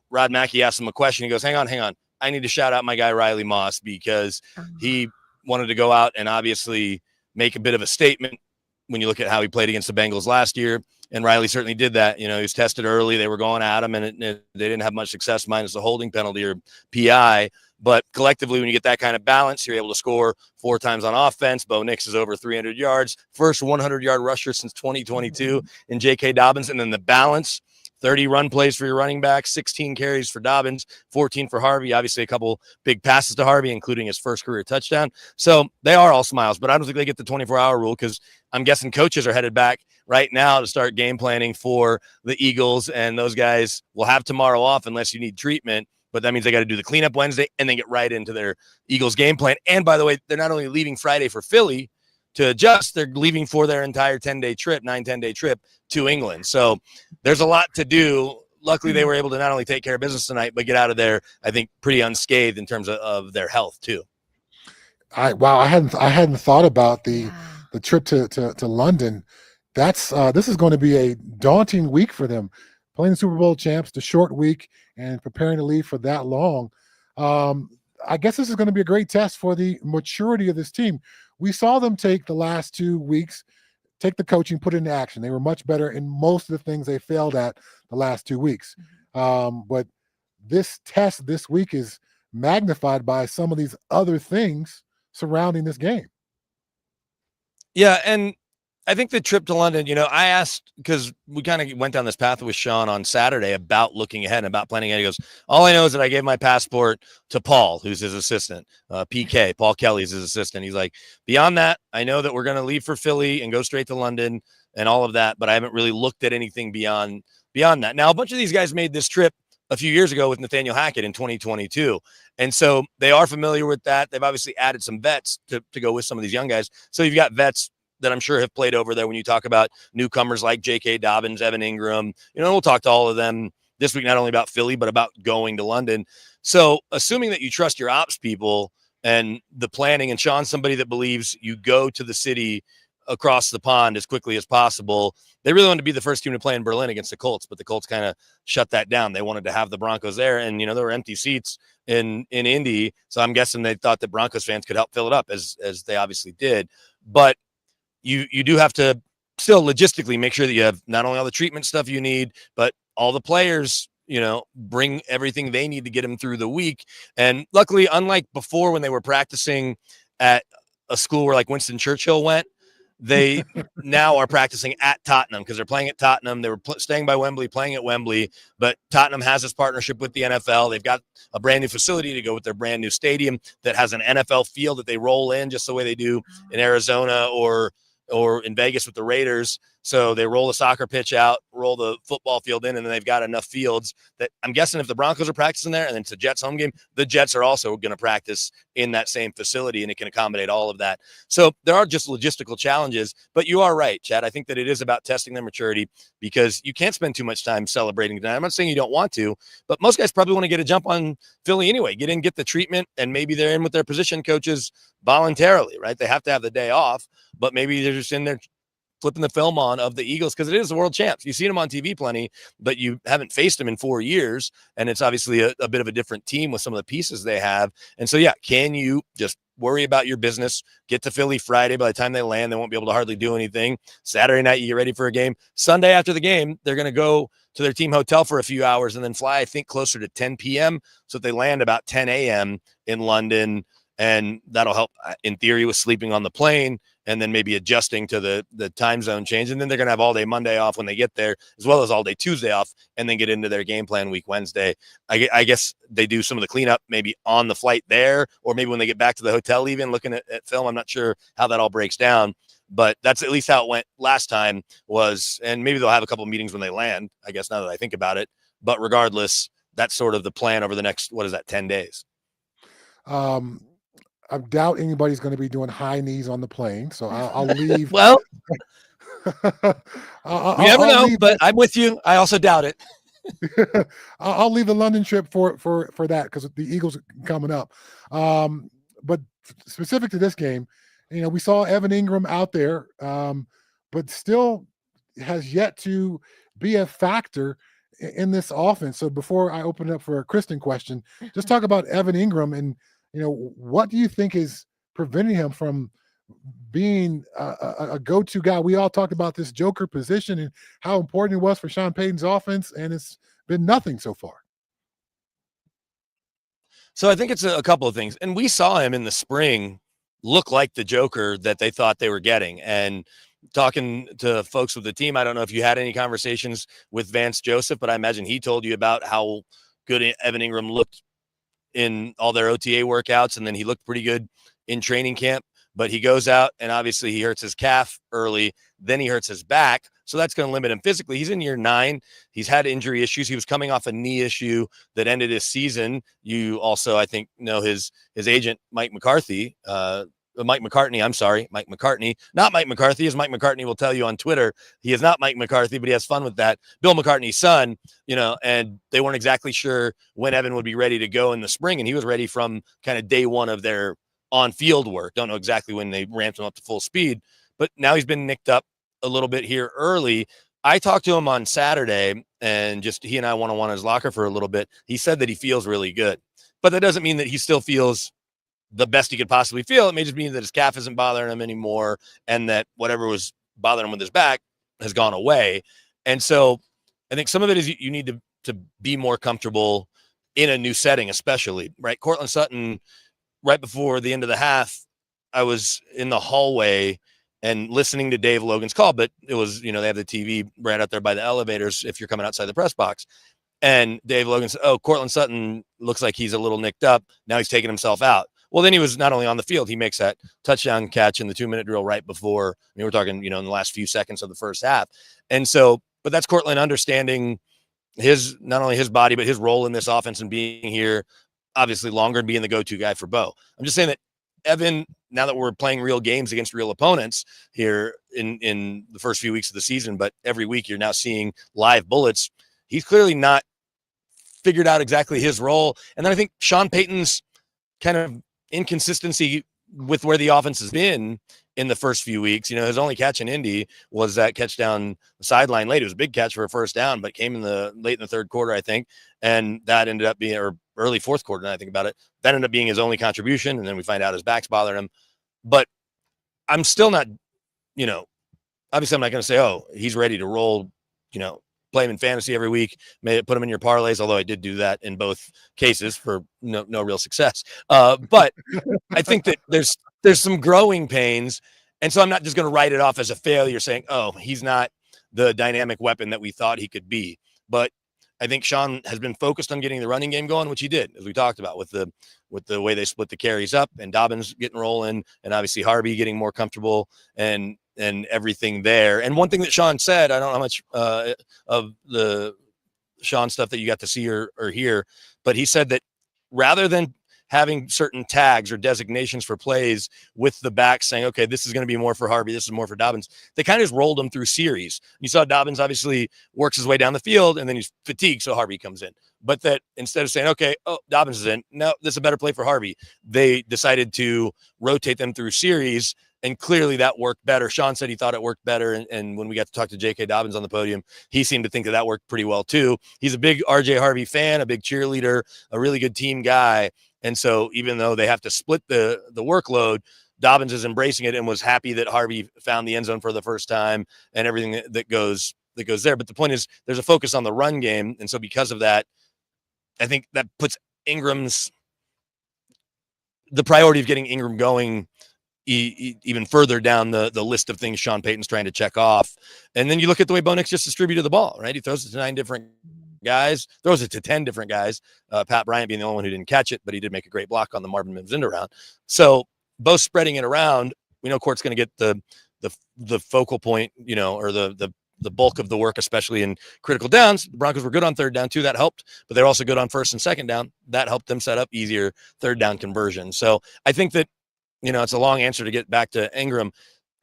Rod Mackey asked him a question. He goes, hang on. I need to shout out my guy, Riley Moss, because he wanted to go out and obviously make a bit of a statement when you look at how he played against the Bengals last year. And Riley certainly did that. He was tested early. They were going at him, and they didn't have much success, minus the holding penalty or PI. But collectively, when you get that kind of balance, you're able to score 4 times on offense. Bo Nix is over 300 yards. First 100-yard rusher since 2022 in J.K. Dobbins. And then the balance, 30 run plays for your running back, 16 carries for Dobbins, 14 for Harvey. Obviously, a couple big passes to Harvey, including his first career touchdown. So they are all smiles, but I don't think they get the 24-hour rule, because I'm guessing coaches are headed back right now to start game planning for the Eagles, and those guys will have tomorrow off unless you need treatment. but that means they got to do the cleanup Wednesday and then get right into their Eagles game plan. And by the way, they're not only leaving Friday for Philly to adjust, they're leaving for their entire 10-day trip, 10-day trip to England. So there's a lot to do. Luckily, they were able to not only take care of business tonight, but get out of there, I think, pretty unscathed in terms of their health too. I hadn't thought about the trip to London. This is going to be a daunting week for them, playing the Super Bowl champs, the short week, and preparing to leave for that long. I guess this is going to be a great test for the maturity of this team. We saw them take the last 2 weeks, take the coaching, put it into action. They were much better in most of the things they failed at the last 2 weeks. But this test this week is magnified by some of these other things surrounding this game. Yeah, and I think the trip to London, I asked, because we kind of went down this path with Sean on Saturday about looking ahead and about planning ahead. He goes, all I know is that I gave my passport to Paul, who's his assistant, PK, Paul Kelly's his assistant. He's like, beyond that, I know that we're going to leave for Philly and go straight to London and all of that, but I haven't really looked at anything beyond that. Now, a bunch of these guys made this trip a few years ago with Nathaniel Hackett in 2022. And so they are familiar with that. They've obviously added some vets to go with some of these young guys. So you've got vets that I'm sure have played over there when you talk about newcomers like J.K. Dobbins, Evan Ingram. We'll talk to all of them this week, not only about Philly, but about going to London. So assuming that you trust your ops people and the planning, and Sean's somebody that believes you go to the city across the pond as quickly as possible. They really wanted to be the first team to play in Berlin against the Colts, but the Colts kind of shut that down. They wanted to have the Broncos there, and there were empty seats in Indy. So I'm guessing they thought that Broncos fans could help fill it up, as they obviously did. But you do have to still logistically make sure that you have not only all the treatment stuff you need, but all the players, bring everything they need to get them through the week. And luckily, unlike before when they were practicing at a school where like Winston Churchill went, they now are practicing at Tottenham because they're playing at Tottenham. They were staying by Wembley, playing at Wembley, but Tottenham has this partnership with the NFL. They've got a brand new facility to go with their brand new stadium that has an NFL field that they roll in just the way they do in Arizona or in Vegas with the Raiders. So they roll the soccer pitch out, roll the football field in, and then they've got enough fields that I'm guessing if the Broncos are practicing there and then it's a Jets home game, the Jets are also going to practice in that same facility, and it can accommodate all of that. So there are just logistical challenges, but you are right, Chad. I think that it is about testing their maturity because you can't spend too much time celebrating tonight. I'm not saying you don't want to, but most guys probably want to get a jump on Philly anyway, get in, get the treatment, and maybe they're in with their position coaches voluntarily, right? They have to have the day off, but maybe they're just in there flipping the film on of the Eagles because it is the world champs. You've seen them on TV plenty, but you haven't faced them in 4 years. And it's obviously a bit of a different team with some of the pieces they have. And so, yeah, can you just worry about your business, get to Philly Friday? By the time they land, they won't be able to hardly do anything. Saturday night, you get ready for a game. Sunday after the game, they're going to go to their team hotel for a few hours and then fly, I think, closer to 10 p.m. So they land about 10 a.m. in London. And that'll help, in theory, with sleeping on the plane and then maybe adjusting to the time zone change. And then they're going to have all day Monday off when they get there, as well as all day Tuesday off, and then get into their game plan week Wednesday. I guess they do some of the cleanup maybe on the flight there, or maybe when they get back to the hotel, even looking at film. I'm not sure how that all breaks down, but that's at least how it went last time was. And maybe they'll have a couple of meetings when they land, I guess, now that I think about it. But regardless, that's sort of the plan over the next, 10 days? I doubt anybody's going to be doing high knees on the plane, so I'll leave. Well, I'll never know, but that. I'm with you. I also doubt it. I'll leave the London trip for that because the Eagles are coming up. But specific to this game, we saw Evan Ingram out there, but still has yet to be a factor in this offense. So before I open it up for a Kristin question, just talk about Evan Ingram and what do you think is preventing him from being a go-to guy? We all talked about this joker position and how important it was for Sean Payton's offense, and it's been nothing so far. So I think it's a couple of things. And we saw him in the spring look like the joker that they thought they were getting. And talking to folks with the team, I don't know if you had any conversations with Vance Joseph, but I imagine he told you about how good Evan Ingram looked in all their OTA workouts, and then he looked pretty good in training camp. But he goes out and obviously he hurts his calf early, then he hurts his back, So that's going to limit him physically. He's in year 9. He's had injury issues. He was coming off a knee issue that ended his season. You also, I think, know his agent, Mike McCartney. Mike McCartney, not Mike McCarthy, as Mike McCartney will tell you on Twitter. He is not Mike McCarthy, but he has fun with that. Bill McCartney's son, and they weren't exactly sure when Evan would be ready to go in the spring. And he was ready from kind of day one of their on-field work. Don't know exactly when they ramped him up to full speed, but now he's been nicked up a little bit here early. I talked to him on Saturday, and just he and I one-on-one in his locker for a little bit. He said that he feels really good, but that doesn't mean that he still feels the best he could possibly feel. It may just mean that his calf isn't bothering him anymore, and that whatever was bothering him with his back has gone away. And so I think some of it is you need to be more comfortable in a new setting, especially, right? Cortland Sutton, right before the end of the half, I was in the hallway and listening to Dave Logan's call, but it was, they have the TV right out there by the elevators if you're coming outside the press box. And Dave Logan said, "Oh, Cortland Sutton looks like he's a little nicked up. Now he's taking himself out." Well, then he was not only on the field, he makes that touchdown catch in the 2-minute drill right before. We're talking, in the last few seconds of the first half. And so, but that's Cortland understanding not only his body, but his role in this offense and being here, obviously longer and being the go-to guy for Bo. I'm just saying that Evan, now that we're playing real games against real opponents here in the first few weeks of the season, but every week you're now seeing live bullets. He's clearly not figured out exactly his role. And then I think Sean Payton's kind of inconsistency with where the offense has been in the first few weeks. His only catch in Indy was that catch down the sideline late. It was a big catch for a first down, but came late in the third quarter, I think. And that ended up being, or early fourth quarter, now I think about it, that ended up being his only contribution. And then we find out his back's bothering him. But I'm still not, obviously I'm not going to say, oh, he's ready to roll, play him in fantasy every week, put him in your parlays, although I did do that in both cases for no real success. But I think that there's some growing pains. And so I'm not just going to write it off as a failure saying, oh, he's not the dynamic weapon that we thought he could be. But I think Sean has been focused on getting the running game going, which he did, as we talked about, with the way they split the carries up and Dobbins getting rolling and obviously Harvey getting more comfortable and everything there. And one thing that Sean said, I don't know how much of the Sean stuff that you got to see or hear, but he said that rather than having certain tags or designations for plays with the back saying, okay, this is going to be more for Harvey, this is more for Dobbins, they kind of just rolled them through series. You saw Dobbins obviously works his way down the field and then he's fatigued, so Harvey comes in. But that instead of saying, okay, oh, Dobbins is in, no, this is a better play for Harvey, they decided to rotate them through series. And clearly that worked better. Sean said he thought it worked better. And when we got to talk to J.K. Dobbins on the podium, he seemed to think that worked pretty well too. He's a big R.J. Harvey fan, a big cheerleader, a really good team guy. And so even though they have to split the workload, Dobbins is embracing it and was happy that Harvey found the end zone for the first time and everything that goes there. But the point is there's a focus on the run game. And so because of that, I think that puts the priority of getting Ingram going even further down the list of things Sean Payton's trying to check off. And then you look at the way Bo Nix just distributed the ball, right? He throws it to 9 different guys, throws it to 10 different guys, Pat Bryant being the only one who didn't catch it, but he did make a great block on the Marvin Mims end around. So Bo spreading it around, we know Court's going to get the focal point, or the bulk of the work, especially in critical downs. The Broncos were good on third down too. That helped, but they're also good on first and second down. That helped them set up easier third down conversion. So I think that, it's a long answer to get back to Ingram.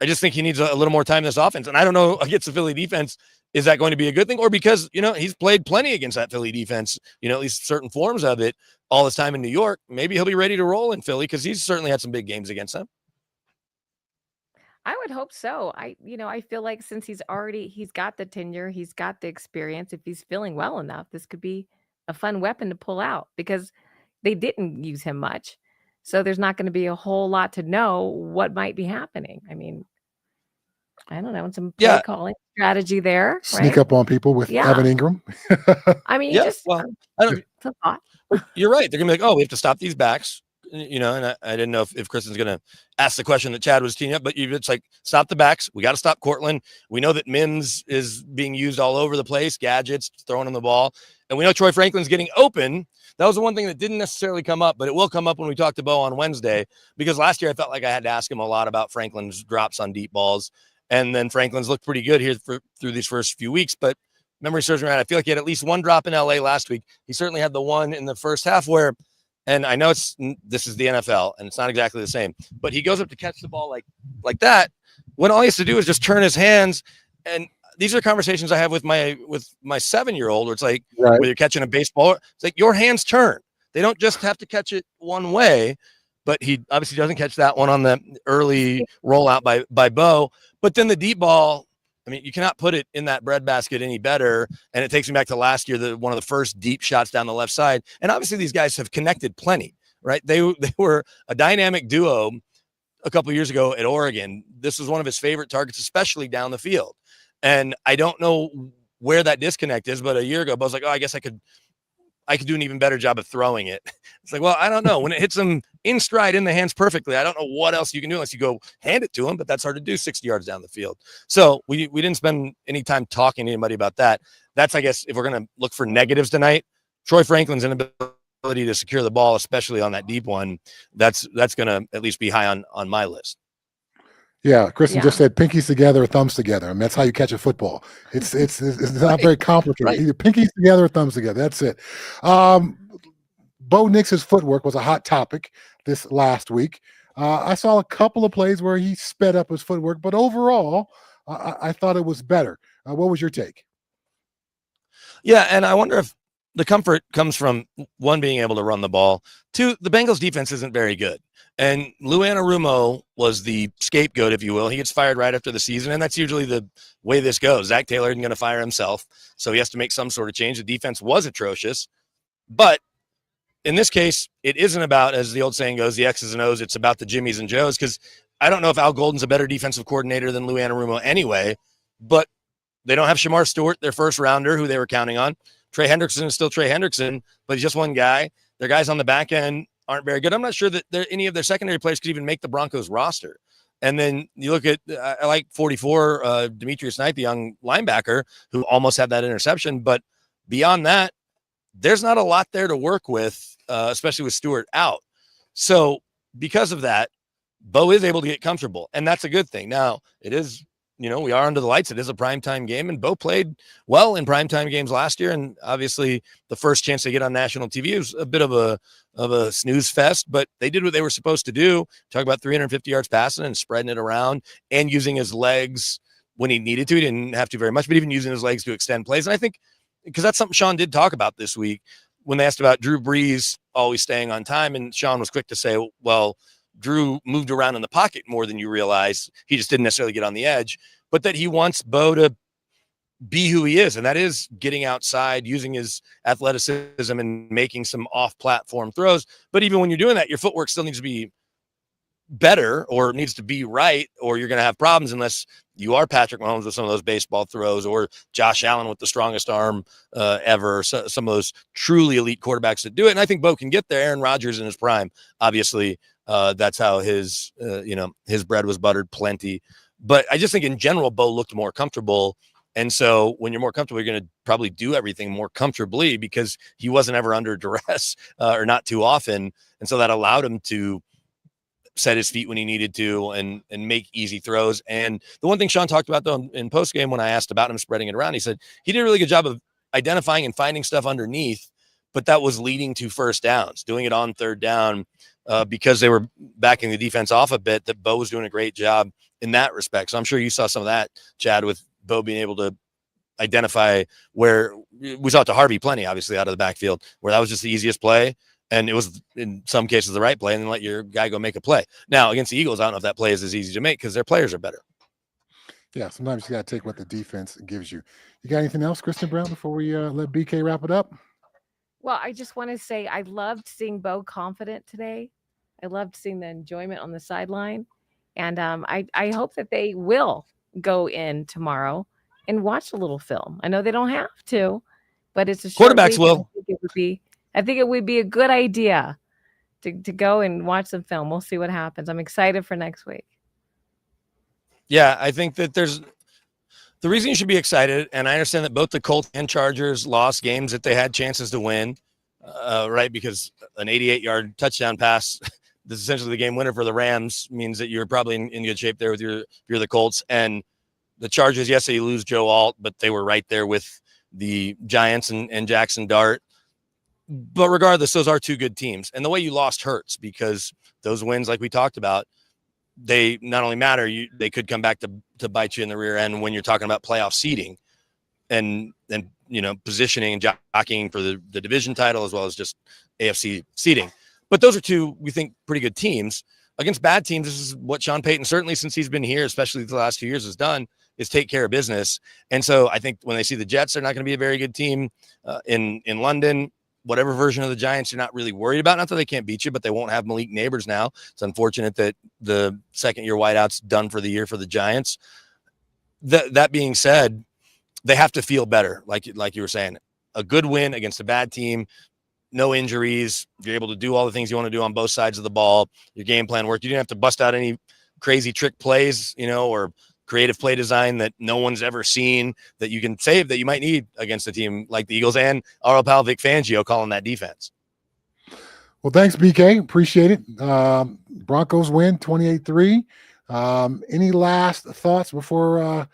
I just think he needs a little more time in this offense. And I don't know, against the Philly defense, is that going to be a good thing? Or because, he's played plenty against that Philly defense, at least certain forms of it all his time in New York. Maybe he'll be ready to roll in Philly because he's certainly had some big games against them. I would hope so. I feel like since he's got the tenure, he's got the experience. If he's feeling well enough, this could be a fun weapon to pull out because they didn't use him much. So there's not going to be a whole lot to know what might be happening. I mean, I don't know, some play calling strategy there. Sneak up on people with Evan Ingram. I mean, I don't. You're right. They're gonna be like, oh, we have to stop these backs. And I didn't know if Kristen's going to ask the question that Chad was teeing up, but it's like, stop the backs. We got to stop Cortland. We know that Mims is being used all over the place, gadgets, throwing on the ball. And we know Troy Franklin's getting open. That was the one thing that didn't necessarily come up, but it will come up when we talk to Bo on Wednesday, because last year I felt like I had to ask him a lot about Franklin's drops on deep balls. And then Franklin's looked pretty good here through these first few weeks. But memory serves me right, I feel like he had at least one drop in LA last week. He certainly had the one in the first half where, and I know this is the NFL and it's not exactly the same, but he goes up to catch the ball like that, when all he has to do is just turn his hands. And these are conversations I have with my 7-year-old, where it's like, Right. when you're catching a baseball, it's like your hands turn. They don't just have to catch it one way. But he obviously doesn't catch that one on the early rollout by Bo. But then the deep ball, I mean, you cannot put it in that breadbasket any better. And it takes me back to last year, one of the first deep shots down the left side. And obviously these guys have connected plenty, right? They were a dynamic duo a couple of years ago at Oregon. This was one of his favorite targets, especially down the field. And I don't know where that disconnect is, but a year ago, Bo's like, oh, I guess I could do an even better job of throwing it. It's like, well, I don't know. When it hits him in stride in the hands perfectly, I don't know what else you can do unless you go hand it to him, but that's hard to do 60 yards down the field. So we didn't spend any time talking to anybody about that. That's, I guess, if we're going to look for negatives tonight, Troy Franklin's inability to secure the ball, especially on that deep one, that's going to at least be high on my list. Yeah, Kristin just said pinkies together or thumbs together. I mean, that's how you catch a football. It's not very complicated. Right. Either pinkies together or thumbs together. That's it. Bo Nix's footwork was a hot topic this last week. I saw a couple of plays where he sped up his footwork, but overall, I thought it was better. What was your take? Yeah, and I wonder if the comfort comes from, one, being able to run the ball. Two, the Bengals defense isn't very good. And Lou Anarumo was the scapegoat, if you will. He gets fired right after the season, and that's usually the way this goes. Zach Taylor isn't going to fire himself, so he has to make some sort of change. The defense was atrocious. But in this case, it isn't about, as the old saying goes, the X's and O's. It's about the Jimmies and Joes, because I don't know if Al Golden's a better defensive coordinator than Lou Anarumo anyway, but they don't have Shamar Stewart, their first rounder, who they were counting on. Trey Hendrickson is still Trey Hendrickson, but he's just one guy. Their guys on the back end aren't very good. I'm not sure that any of their secondary players could even make the Broncos roster. And then you look at, I like 44, Demetrius Knight, the young linebacker, who almost had that interception. But beyond that, there's not a lot there to work with, especially with Stewart out. So because of that, Bo is able to get comfortable, and that's a good thing. Now, it is, we are under the lights. It is a primetime game, and Bo played well in primetime games last year. And obviously the first chance they get on national TV was a bit of a snooze fest, but they did what they were supposed to do. Talk about 350 yards passing and spreading it around and using his legs when he needed to. He didn't have to very much, but even using his legs to extend plays. And I think, because that's something Sean did talk about this week when they asked about Drew Brees always staying on time. And Sean was quick to say, well, Drew moved around in the pocket more than you realize. He just didn't necessarily get on the edge, but that he wants Bo to be who he is. And that is getting outside, using his athleticism and making some off-platform throws. But even when you're doing that, your footwork still needs to be better, or needs to be right, or you're going to have problems unless you are Patrick Mahomes with some of those baseball throws, or Josh Allen with the strongest arm ever. So, some of those truly elite quarterbacks that do it. And I think Bo can get there. Aaron Rodgers in his prime, obviously, that's how his bread was buttered plenty. But I just think in general, Bo looked more comfortable. And so when you're more comfortable, you're going to probably do everything more comfortably, because he wasn't ever under duress or not too often. And so that allowed him to set his feet when he needed to and make easy throws. And the one thing Sean talked about, though, in postgame, when I asked about him spreading it around, he said he did a really good job of identifying and finding stuff underneath, but that was leading to first downs, doing it on third down because they were backing the defense off a bit, that Bo was doing a great job in that respect. So I'm sure you saw some of that, Chad, with Bo being able to identify where we saw it to Harvey plenty, obviously, out of the backfield, where that was just the easiest play. And it was, in some cases, the right play, and then let your guy go make a play. Now, against the Eagles, I don't know if that play is as easy to make because their players are better. Yeah, sometimes you got to take what the defense gives you. You got anything else, Kristin Brown, before we let BK wrap it up? Well, I just want to say I loved seeing Bo confident today. I loved seeing the enjoyment on the sideline. And I hope that they will go in tomorrow and watch a little film. I know they don't have to, but it's a short Quarterbacks will. I think it would be a good idea to go and watch some film. We'll see what happens. I'm excited for next week. Yeah, I think that there's the reason you should be excited, and I understand that both the Colts and Chargers lost games that they had chances to win, right? Because an 88-yard touchdown pass, this is essentially the game winner for the Rams, means that you're probably in good shape there with you're the Colts. And The Chargers, yes, they lose Joe Alt, but they were right there with the Giants and Jackson Dart. But regardless, those are two good teams. And the way you lost hurts, because those wins, like we talked about, they not only matter, they could come back to bite you in the rear end when you're talking about playoff seeding and positioning and jockeying for the division title, as well as just AFC seeding. But those are two, we think, pretty good teams. Against bad teams, this is what Sean Payton, certainly since he's been here, especially the last few years, has done, is take care of business. And so I think when they see the Jets, they're not going to be a very good team in London. Whatever version of the Giants you're not really worried about. Not that they can't beat you, but they won't have Malik Neighbors now. It's unfortunate that the second-year wideout's done for the year for the Giants. That being said, they have to feel better, like you were saying. A good win against a bad team, no injuries. You're able to do all the things you want to do on both sides of the ball. Your game plan worked. You didn't have to bust out any crazy trick plays, or creative play design that no one's ever seen that you can save that you might need against a team like the Eagles and our pal Vic Fangio calling that defense. Well, thanks, BK. Appreciate it. Broncos win 28-3. Any last thoughts before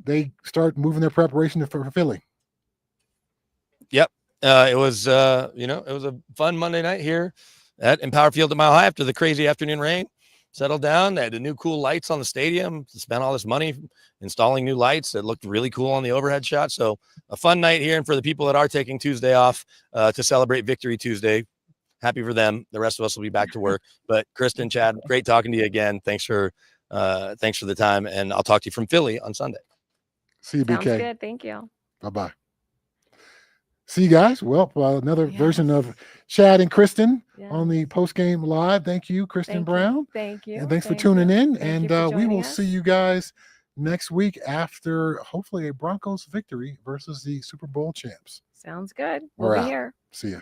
they start moving their preparation for Philly? Yep. It was a fun Monday night here at Empower Field at Mile High after the crazy afternoon rain. Settled down. They had the new cool lights on the stadium. Spent all this money installing new lights that looked really cool on the overhead shot. So a fun night here. And for the people that are taking Tuesday off to celebrate Victory Tuesday, happy for them. The rest of us will be back to work. But Kristin, Chad, great talking to you again. Thanks for the time. And I'll talk to you from Philly on Sunday. See you, BK. Sounds good. Thank you. Bye-bye. See you guys. Well, another version of Chad and Kristin on the Postgame Live. Thank you, Kristin Brown. Thank you. And thanks for tuning in. Thank And you we will us. see you guys next week after hopefully a Broncos victory versus the Super Bowl champs. Sounds good. We're We'll out. be here. See ya.